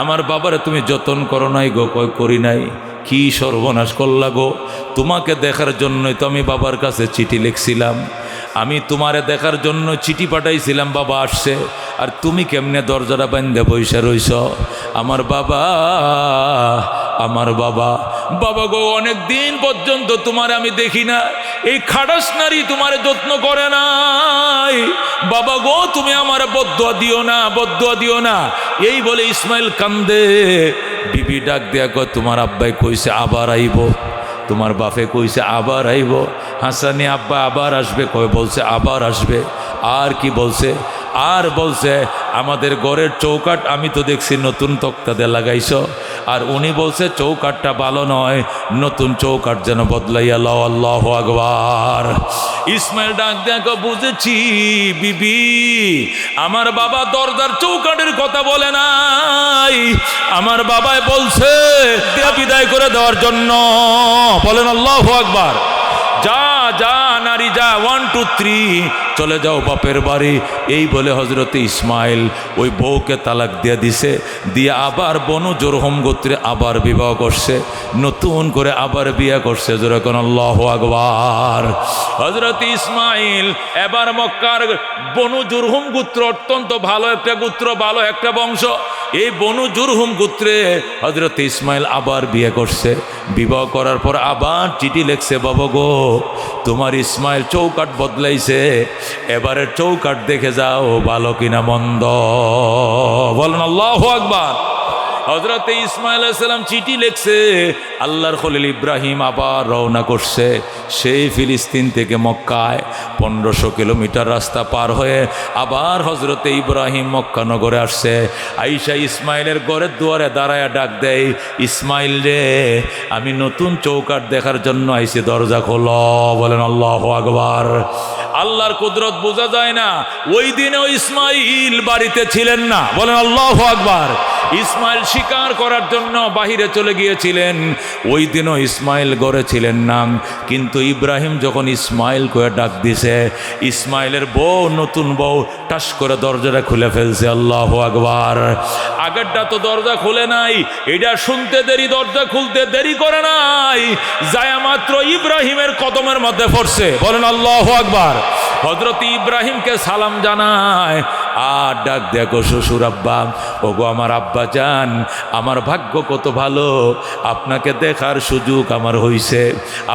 আমার বাবারে তুমি যতন করো নাই গো? কয় করি নাই। কি সর্বনাশ করলা গো, তোমাকে দেখার জন্যই তো আমি বাবার কাছে চিঠি লিখছিলাম, আমি তোমারে দেখার জন্য চিঠি পাঠাইছিলাম, বাবা আসছে, আর তুমি কেমনে দরজাটা বান্ধে বইসা রইছ? আমার বাবা, আমার বাবা, বাবা গো অনেক দিন পর্যন্ত তোমার আমি দেখি না, এই খাটাস নারী তোমার যত্ন করে নাই, বাবা গো তুমি আমার বদদুয়া দিও না, বদদুয়া দিও না। এই বলে ইসমাইল কান্দে। বিবি ডাক দেয়া কয় তোমার আব্বাই কইছে আবার আইব, তোমার বাপে কইছে আবার আইব। হাসানি আব্বা আবার আসবে, কয় বলছে আবার আসবে। আর কি বলছে? আর বলছে আমাদের ঘরের চৌকাট আমি তো দেখছি নতুন তক্তা দিয়ে লাগাইছ, আর উনি বলছে চৌকাটটা ভালো নয়, নতুন চৌকাট যেন বদলাইয়া লও। আল্লাহু আকবার। ইসমাইল ডাক দেখো বুঝেছি বিবি, আমার বাবা দরজার চৌকাটের কথা বলে নাই, আমার বাবাই বলছে বিদায় করে দেওয়ার জন্য। বলেন আল্লাহু আকবার। যা যা নারী যা, 1 2 3 চলে যাও বাপের বাড়ি। এই বলে হযরতে ইসমাইল ওই বউকে তালাক দিয়ে দিছে, দিয়ে আবার বনু জুরহুম গোত্রে আবার বিবাহ করছে, নতুন করে আবার বিয়ে করছে। যেরকম আল্লাহু আকবার। হযরতে ইসমাইল এবার মক্কার বনু জুরহুম গোত্র অত্যন্ত ভালো একটা গোত্র, ভালো একটা বংশ। এই বনু জুরহুম গোত্রে হযরতে ইসমাইল আবার বিয়ে করছে। বিবাহ করার পর আবার চিঠি লিখছে, বাবা গো তোমার ইসমাইল চৌকাট বদলাইছে, এবারের চৌকাট দেখে যাও ভালো কিনা মন্দ। বলেন আল্লাহু আকবার। হযরতে ইসমাইল আলাইহিস সালাম চিঠি লিখছে, আল্লাহর খলিল ইব্রাহিম আবার রওনা করছে সেই ফিলিস্তিন থেকে মক্কায়। 1500 কিলোমিটার রাস্তা পার হয়ে আবার হযরতে ইব্রাহিম মক্কা নগরে আসছে। আইসা ইসমাইলের ঘরের দুয়ারে দাঁড়ায়া ডাক দেয়, ইসমাইল রে আমি নতুন চৌকাট দেখার জন্য আইছি, দরজা খোলো। বলেন আল্লাহু আকবার। আল্লাহর কুদরত বোঝা যায় না। ওই দিনেও ইসমাইল বাড়িতে ছিলেন না। বলেন আল্লাহু আকবার। ইসমাইল শিকার করার জন্য বাহিরে চলে গিয়েছিলেন। ওই দিনও ইসমাইল ঘরে ছিলেন না, কিন্তু ইব্রাহিম যখন ইসমাইল করে ডাক দিছে, ইসমাইলের বউ, নতুন বউ, টাস করে দরজাটা খুলে ফেলছে। আল্লাহু আকবার। আগেরটা তো দরজা খুলে নাই, এটা শুনতে দেরি, দরজা খুলতে দেরি করে নাই, যায় মাত্র ইব্রাহিমের কদমের মধ্যে পড়ছে। বলেন আল্লাহু আকবার। হযরত ইব্রাহিমকে সালাম জানায় আর ডাক দেখো, শ্বশুর আব্বা, ওগো আমার আব্বা জান, আমার ভাগ্য কত ভালো, আপনাকে দেখার সুযোগ আমার হইছে।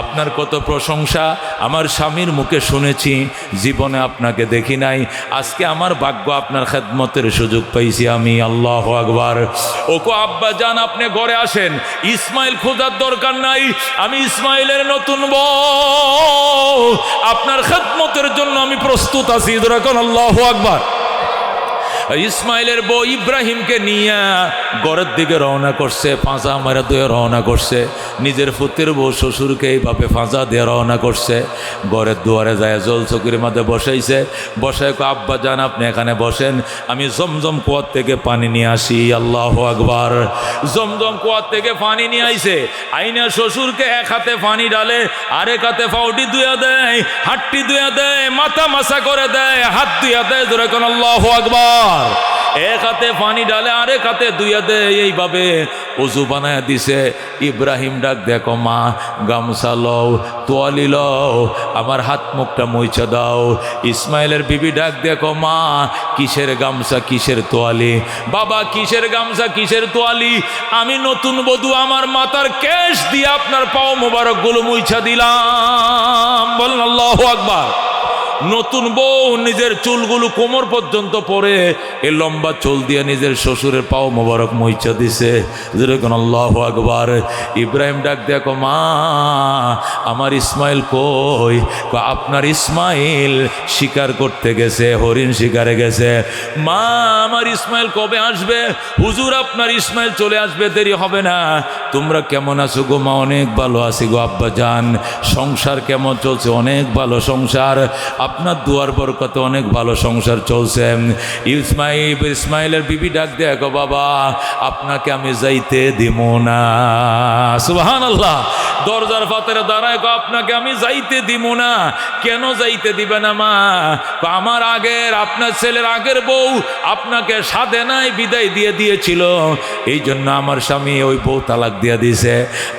আপনার কত প্রশংসা আমার স্বামীর মুখে শুনেছি, জীবনে আপনাকে দেখি নাই, আজকে আমার ভাগ্য আপনার খেদমতের সুযোগ পাইছি আমি। আল্লাহু আকবার। ওগো আব্বা জান, আপনি ঘরে আসেন, ইসমাইল খোঁজার দরকার নাই, আমি ইসমাইলের নতুন বউ, আপনার খেদমতের জন্য আমি প্রস্তুত আছি। যেরকম আল্লাহু আকবার। ইসমাইলের বউ ইব্রাহিমকে নিয়ে ঘরের দিকে রওনা করছে, ফাঁসা মারা দিয়ে রওনা করছে। নিজের পুত্রের বউ শ্বশুরকে এইভাবে ফাঁসা দিয়ে রওনা করছে। ঘরের দুয়ারে যায় জল চকির মধ্যে বসাইছে, বসায় আব্বা জান আপনি এখানে বসেন, আমি জমজম কুয়ার থেকে পানি নিয়ে আসি। আল্লাহু আকবার। জমজম কুয়ার থেকে পানি নিয়ে আইছে, আইনা শ্বশুরকে এক হাতে পানি ডালে, আরেক হাতে ফাউটি ধুয়া দেয়, হাতটি ধুয়া দেয়, মাথা মাসা করে দেয়, হাত ধুয়া দেয়। যেরকম আল্লাহু আকবার। এক হাতে পানি ডালে, আরেক হাতে ধুইয়া দেয়, এইভাবে উজু বানায় দিছে। ইব্রাহিম ডাক দেখো, মা গামছা লও, তোয়ালি লও, আমার হাত মুখটা মুইছা দাও। ইসমাইলের বিবি ডাক দেখো, মা কিসের গামছা কিসের তোয়ালি? বাবা কিসের গামছা কিসের তোয়ালি? আমি নতুন বধূ, আমার মাথার কেশ দিয়ে আপনার পাও মোবারক গুলো মুইছা দিলাম। বলেন আল্লাহু আকবার। নতুন বউ নিজের চুলগুলো কোমর পর্যন্ত পরে, এই লম্বা চুল দিয়ে নিজের শ্বশুরের পাও মোবারক মুইচা দিছে। যেরকম আল্লাহু আকবার। ইব্রাহিম ডাক দেখো, মা আমার ইসমাইল কই? আপনার ইসমাইল শিকার করতে গেছে, হরিণ শিকারে গেছে। মা আমার ইসমাইল কবে আসবে? হুজুর আপনার ইসমাইল চলে আসবে, দেরি হবে না। তোমরা কেমন আছো গো মা? অনেক ভালো আছি গো আব্বা জান। সংসার কেমন চলছে? অনেক ভালো সংসার, আপনার দুয়ার বরকতে অনেক ভালো সংসার চলছে। ইসমাইলের বিবি ডাক দেখো, বাবা আপনাকে আমি যাইতে দিব না। সুবহানাল্লাহ। দরজার ফাতেরে দাঁড়ায়, আপনাকে আমি যাইতে দিব না। কেন যাইতে দিবে না মা? আমার আগের, আপনার ছেলের আগের বউ আপনাকে সাধে নাই, বিদায় দিয়ে দিয়েছিল, এই জন্য আমার স্বামী ওই বউ তালাক দিয়ে দিয়েছে।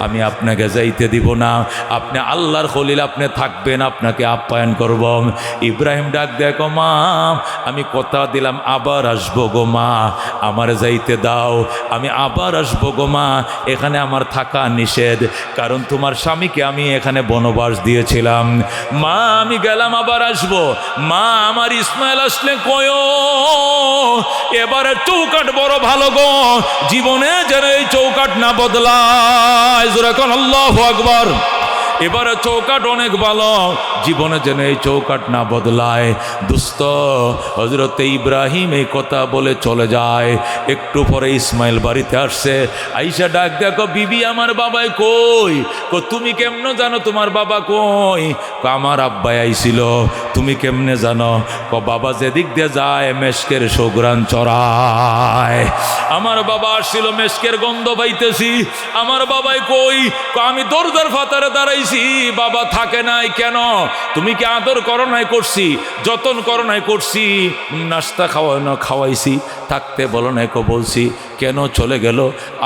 আমি আপনাকে যাইতে দিব না, আপনি আল্লাহর খলিল, আপনি থাকবেন, আপনাকে আপ্যায়ন করব। ইব্রাহিম ডাক দেখো, মা আমি কথা দিলাম আবার আসবো গো মা, আমার যাইতে দাও, আমি আবার আসবো গো মা। এখানে আমার থাকা নিষেধ, কারণ তোমার স্বামীকে আমি এখানে বনবাস দিয়েছিলাম। মা আমি গেলাম, আবার আসবো। মা আমার ইসমাইল আসলে কয়ো, এবারে চৌকাট বড় ভালো গো, জীবনে যেন এই চৌকাট না বদলায়। যেরকম আল্লাহু আকবার। এবারে চৌকাট অনেক ভালো, জীবনে যেন এই চৌকাট না বদলায়। দুস্থ হযরত ইব্রাহিম এই কথা বলে চলে যায়। একটু পরে ইসমাইল বাড়িতে আসছে, আইসা ডাক দেখো, বিবি আমার বাবাই কই? তুমি কেমনে জানো তোমার বাবা কই? আমার আব্বাই আইছিল। তুমি কেমনে জানো? বাবা যেদিক দিয়ে যায় মেশকের সুঘ্রাণ চড়ায়। আমার বাবা আসছিল, মেশকের গন্ধ পাইতেছি। আমার বাবাই কই? আমি দরজার ফাতারে দাঁড়াইছি, বাবা থাকে নাই। কেন? তুমি কি আদর করো নাই? করছি। যতন করো নাই? করছি। নাস্তা খাওয়াইছি, থাকতে বলো নাই? বলছি। কেন চলে গেল?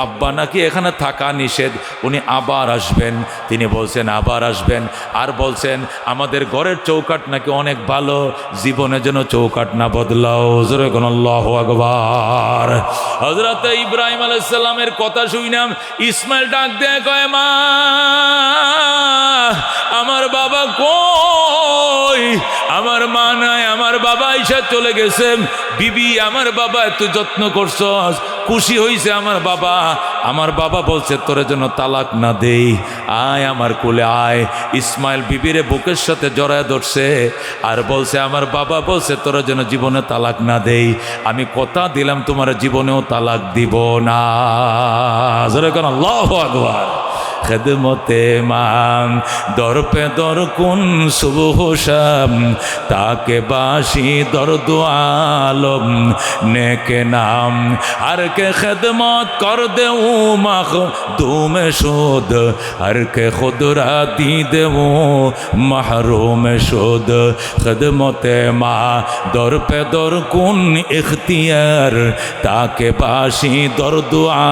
আব্বা নাকি এখানে থাকা নিষেধ, উনি আবার আসবেন। তিনি বলছেন আবার আসবেন, আর বলছেন আমাদের ঘরের চৌকাট নাকি অনেক ভালো, জীবনে যেন চৌকাট না বদলাও। জোরে কোন আল্লাহু আকবার। হযরত ইব্রাহিম আলাইহিস সালামের কথা শুইনাম ইসমাইল ডাক দেয়, কয় মা আমার বাবা কই? আমার মা নাই, আমার বাবা আইসা চলে গেছে। বিবি আমার বাবা এত যত্ন করছস, খুশি হইছে আমার বাবা। আমার বাবা বলছে তোরে যেন তালাক না দেই, আয় আমার কোলে আয়। ইসমাইল বিবিরে বুকের সাথে জড়ায় ধরছে আর বলছে আমার বাবা বলছে তোরে যেন জীবনে তালাক না দেই। আমি কথা দিলাম তোমার জীবনেও তালাক দিব না। জোরে কোন আল্লাহু আকবার। খেদমতে মা দর পে দর কুন সুবহ শাম তাকে বাসি দর্দ আলম নেকে নাম हर के खदमत कर दे मख दूम शुद हर के खुदरा दी दे महरूम शुद खदमत मा दर पे दर कुन इख्तियार ताके बाशी दर दुआ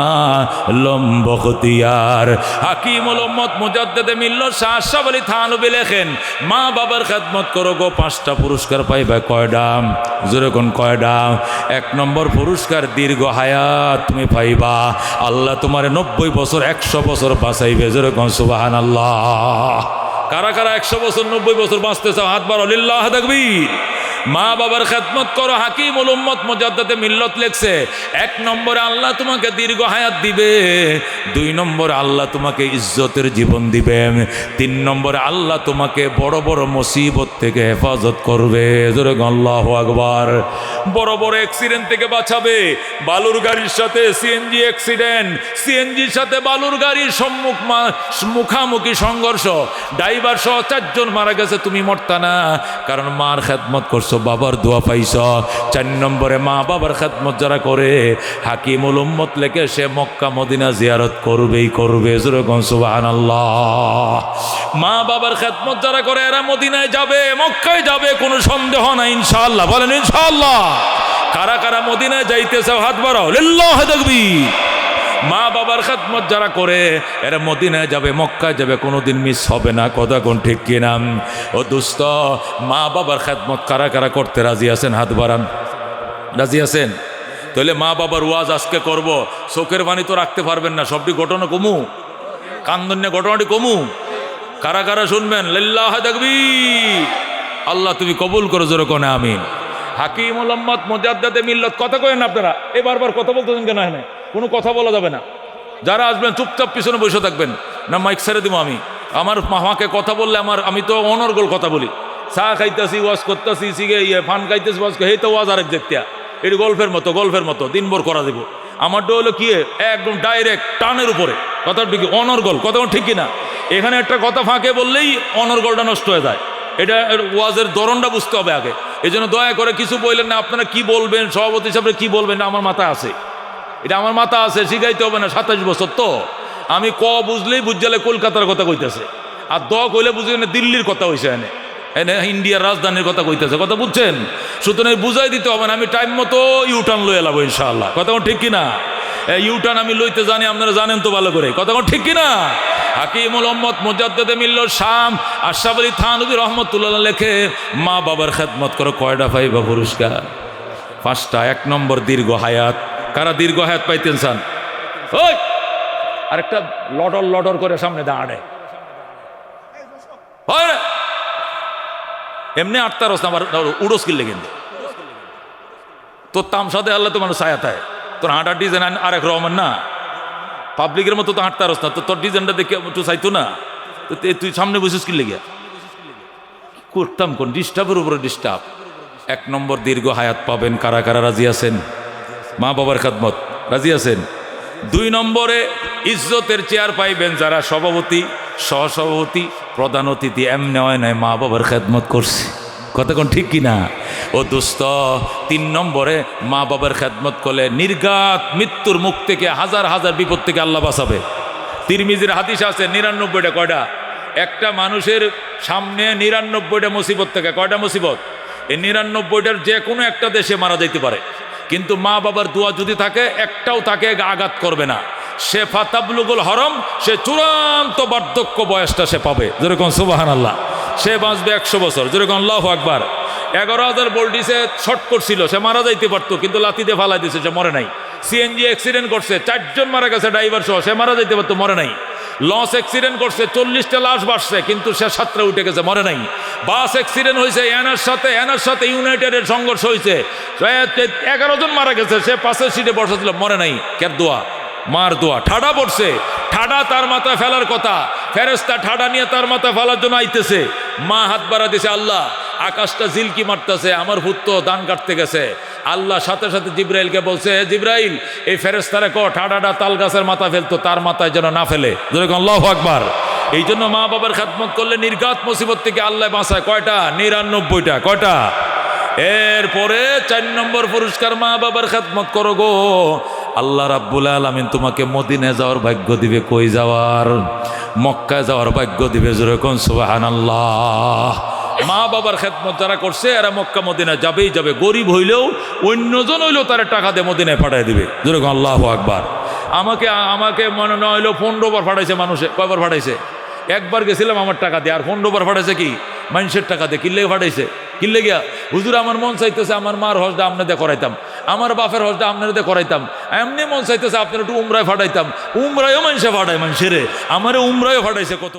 लम बख्तियार হাকিমুল উম্মত মুজাদ্দিদে মিল্লাত শাহ আশরাফ আলী থানভী লেখেন মা বাবার খেদমত করো গো 5টা পুরস্কার পাইবা কয়টা জোরে কোন কয়টা 1 নম্বর পুরস্কার দীর্ঘ হায়াত তুমি পাইবা আল্লাহ তোমার 90 বছর 100 বছর বাঁচাইবে জোরে কোন সুবহানাল্লাহ কারা কারা 100 বছর 90 বছর বাঁচতে চাও হাত বাড়াও লিল্লাহ তাকবীর মা বাবার খেদমত করো হাকিমুল উম্মত মুজাদ্দিদে মিল্লাত লেখছে 1 নম্বরে আল্লাহ তোমাকে দীর্ঘ হায়াত দিবে 2 নম্বরে আল্লাহ তোমাকে ইজ্জতের জীবন দিবে 3 নম্বরে আল্লাহ তোমাকে বড় বড় মুসিবত থেকে হেফাজত করবে জোরে আল্লাহু আকবার বড় বড় অ্যাক্সিডেন্ট থেকে বাঁচাবে বালুর গাড়ির সাথে সিএনজি অ্যাক্সিডেন্ট সিএনজির সাথে বালুর গাড়ির মুখামুখি সংঘর্ষ ড্রাইভার সহ 4 জন মারা গেছে তুমি মরতা না কারণ মার খেদমত করছো বাবার দোয়া পাইছ 4 নম্বরে মা বাবার খেদমত যারা করে হাকিমুল উম্মত লেখে সে মক্কা মদিনা জিয়ারত করবেই করবে জোরে কোন সুবহানাল্লাহ মা বাবার খেদমত যারা করে এরা মদিনায় যাবে মক্কায় যাবে কোনো সন্দেহ নাই ইনশাআল্লাহ বলেন ইনশাআল্লাহ কারা কারা মদিনায় যাইতেছে হাত বাড়াও লিল্লাহ তাকবীর মা বাবার খেদমত যারা করে এরা মদিনায় যাবে মক্কায় যাবে কোনোদিন মিস হবে না কথা কোন ঠিক কিনা ও দোস্ত মা বাবার খেদমত কারা কারা করতে রাজি আছেন হাত বাড়ান রাজি আছেন তাহলে মা বাবার ওয়াজ আজকে করব চোখের পানি তো রাখতে পারবেন না সবটি ঘটনা কমু কান্দন্য ঘটনাটি কমু কারা কারা শুনবেন লিল্লাহ তাকবীর আল্লাহ তুমি কবুল করো জোরে কোন আমিন হাকিমুল উম্মত মুজাদ্দিদে মিল্লাত কথা কইেন আপনারা এই বারবার কথা বলতেছেন কেন এখানে কোনো কথা বলা যাবে না যারা আসবেন চুপচাপ পিছনে বসে থাকবেন না মাইক ছেড়ে দিব আমি আমার মামাকে কথা বললে আমি তো অনর্গল কথা বলি চা খাইতেছি ওয়াজ করতেছি সিগে ফান খাইতেছি ওয়াজ এই তো ওয়াজ আরেক দেখতিয়া এটি গল্পের মতো দিনভর করা দিব আমারটা হলো কি একদম ডাইরেক্ট টানের উপরে কথা ঠিক অনর্গল কথা ঠিক কিনা এখানে একটা কথা ফাঁকে বললেই অনর্গলটা নষ্ট হয়ে যায় এটা ওয়াজের ধরনটা বুঝতে হবে আগে এই জন্য দয়া করে কিছু বললেন না আপনারা কি বলবেন সভাপতি হিসাবে কি বলবেন না আমার মাথা আছে এটা আমার মাথা আছে শিখাইতে হবে না 27 বছর তো আমি বুঝলেই বুঝলে কলকাতার কথা কইতেছে আর কইলে বুঝি না দিল্লির কথা হয়েছে এনে ইন্ডিয়ার রাজধানীর কথা কইতেছে কথা বুঝছেন সুতরাং বুঝাই দিতে হবে না আমি টাইম মতো ইউটার্ন লয়ে এলাবো ইনশাআল্লাহ কথা ঠিক কিনা ইউটার্ন আমি লইতে জানি আপনারা জানেন তো ভালো করে কথা ঠিক কিনা হাকিমুল উম্মত মুজাদ্দিদে মিল্লাত শাম আশরাফ আলী থানভী রহমাতুল্লাহ লেখে মা বাবার খেদমত করো কয়টা পাইবা পুরস্কার 5টা 1 নম্বর দীর্ঘ হায়াত কারা দীর্ঘ হায়াত পাইতেন চান ওই আরেকটা লটর করে সামনে দাঁড়ায় এমনি আটতারস না আবার উড়োস কিনলে কিন্তু তোর তামসাদে আল্লাহ তো মানুষ ছায়াতায় তোর হাঁটার ডিজাইন আরেক রহমান না পাবলিকের মতো তো হাঁটতারস না তো তোর ডিজাইনটা দেখে একটু চাইতো না তো তুই সামনে বসিস কিনলে গিয়া করতাম কোন ডিস্টার্বের উপরে ডিস্টার্ব 1 নম্বর দীর্ঘ হায়াত পাবেন কারা কারা রাজি আছেন মা বাবার খেদমত রাজি আছেন 2 নম্বরে ইজ্জতের চেয়ার পাইবেন যারা সভাপতি সহসভাপতি প্রধান অতিথি এমনি হয় নাই মা বাবার খেদমত করছে কথা কোন ঠিক কিনা ও দোস্ত 3 নম্বরে মা বাবার খেদমত করলে নির্ঘাত মৃত্যুর মুখ থেকে হাজার হাজার বিপদ থেকে আল্লাহ বাঁচাবে তিরমিজির হাদিস আছে 99টা কয়টা একটা মানুষের সামনে 99টা মুসিবত থেকে কয়টা মুসিবত এই 99টার যে কোনো একটা দেশে মারা যাইতে পারে কিন্তু মা বাবার দোয়া যদি থাকে একটাও তাকে আঘাত করবে না সে ফাতাবলুগুল হরম সে চূড়ান্ত বার্ধক্য বয়সটা সে পাবে যেরকম সুবহানাল্লাহ সে বাঁচবে 100 বছর যেরকম আল্লাহু আকবার 11,000 ভোল্টেজে শর্ট করছিল সে মারা যাইতে পারতো কিন্তু লাথি দিয়ে ফালাই দিয়েছে সে মরে নাই সিএনজি অ্যাক্সিডেন্ট করছে 4 জন মারা গেছে ড্রাইভার সহ সে মারা যাইতে পারতো মরে নাই লঞ্চ অ্যাক্সিডেন্ট করছে 40টা লাশ ভাসছে কিন্তু সে 7টা উঠে গেছে মরে নাই বাস অ্যাক্সিডেন্ট হয়েছে এনার সাথে ইউনাইটেডের সংঘর্ষ হয়েছে 11 জন মারা গেছে সে পাশের সিটে বসা ছিল মরে নাই কের দোয়া মার দোয়া ঠাডা পড়ছে ঠাডা তার মাথায় ফেলার কথা ফেরেশতা ঠাডা নিয়ে তার মাথায় ফেলার জন্য আইতেছে মা হাত বাড়া দিছে আল্লাহ আকাশটা জিলকি মারতেছে, আমার পুত্র ধান কাটতে গেছে। আল্লাহ সাথে সাথে জিব্রাইলকে বলছে, জিব্রাইল এই ফেরেশতারে কো ঠাডাটা তাল গাছের মাথা ফেলতো, তার মাথায় যেন না ফেলে। যেরকম আল্লাহু আকবার। এই জন্য মা বাবার খেদমত করলে নির্ঘাত মুসিবত থেকে আল্লাহ বাঁচায়। কয়টা? 99টা। কয়টা? এরপরে 4 নম্বর পুরস্কার, মা বাবার খেদমত করো গো, আল্লাহ রাব্বুল আলামিন তোমাকে মদিনায় যাওয়ার ভাগ্য দিবে। কই যাওয়ার? মক্কায় যাওয়ার ভাগ্য দিবে। জোরে কোন সুবহানাল্লাহ। মা বাবার খেদমত যারা করছে এরা মক্কা মদিনা যাবেই যাবে। গরিব হইলেও অন্যজন হইলেও তারা টাকা দিয়ে মদিনায় পাঠায় দিবে। জোরে কোন আল্লাহু আকবার। আমাকে মনে না হইলেও 15 বার পাঠাইছে মানুষে। কয়বার পাঠাইছে? একবার গেছিলাম আমার টাকা দিয়ে, আর 15 বার পাঠাইছে কি মানুষের টাকা দিয়ে। কিনলে পাঠাইছে? কিনলে গিয়া হুজুর আমার মন চাইতেছে আমার মার হজটা আপনাদের করাইতাম, আমার বাপের হজটা আপনাদের করাইতাম, এমনি মন চাইতেছে আপনার একটু উমরায় ফাটাইতাম। উমরায়ও মানুষে ফাটায়, মানুষেরে আমারে উমরায়ও ফাটাইছে কত।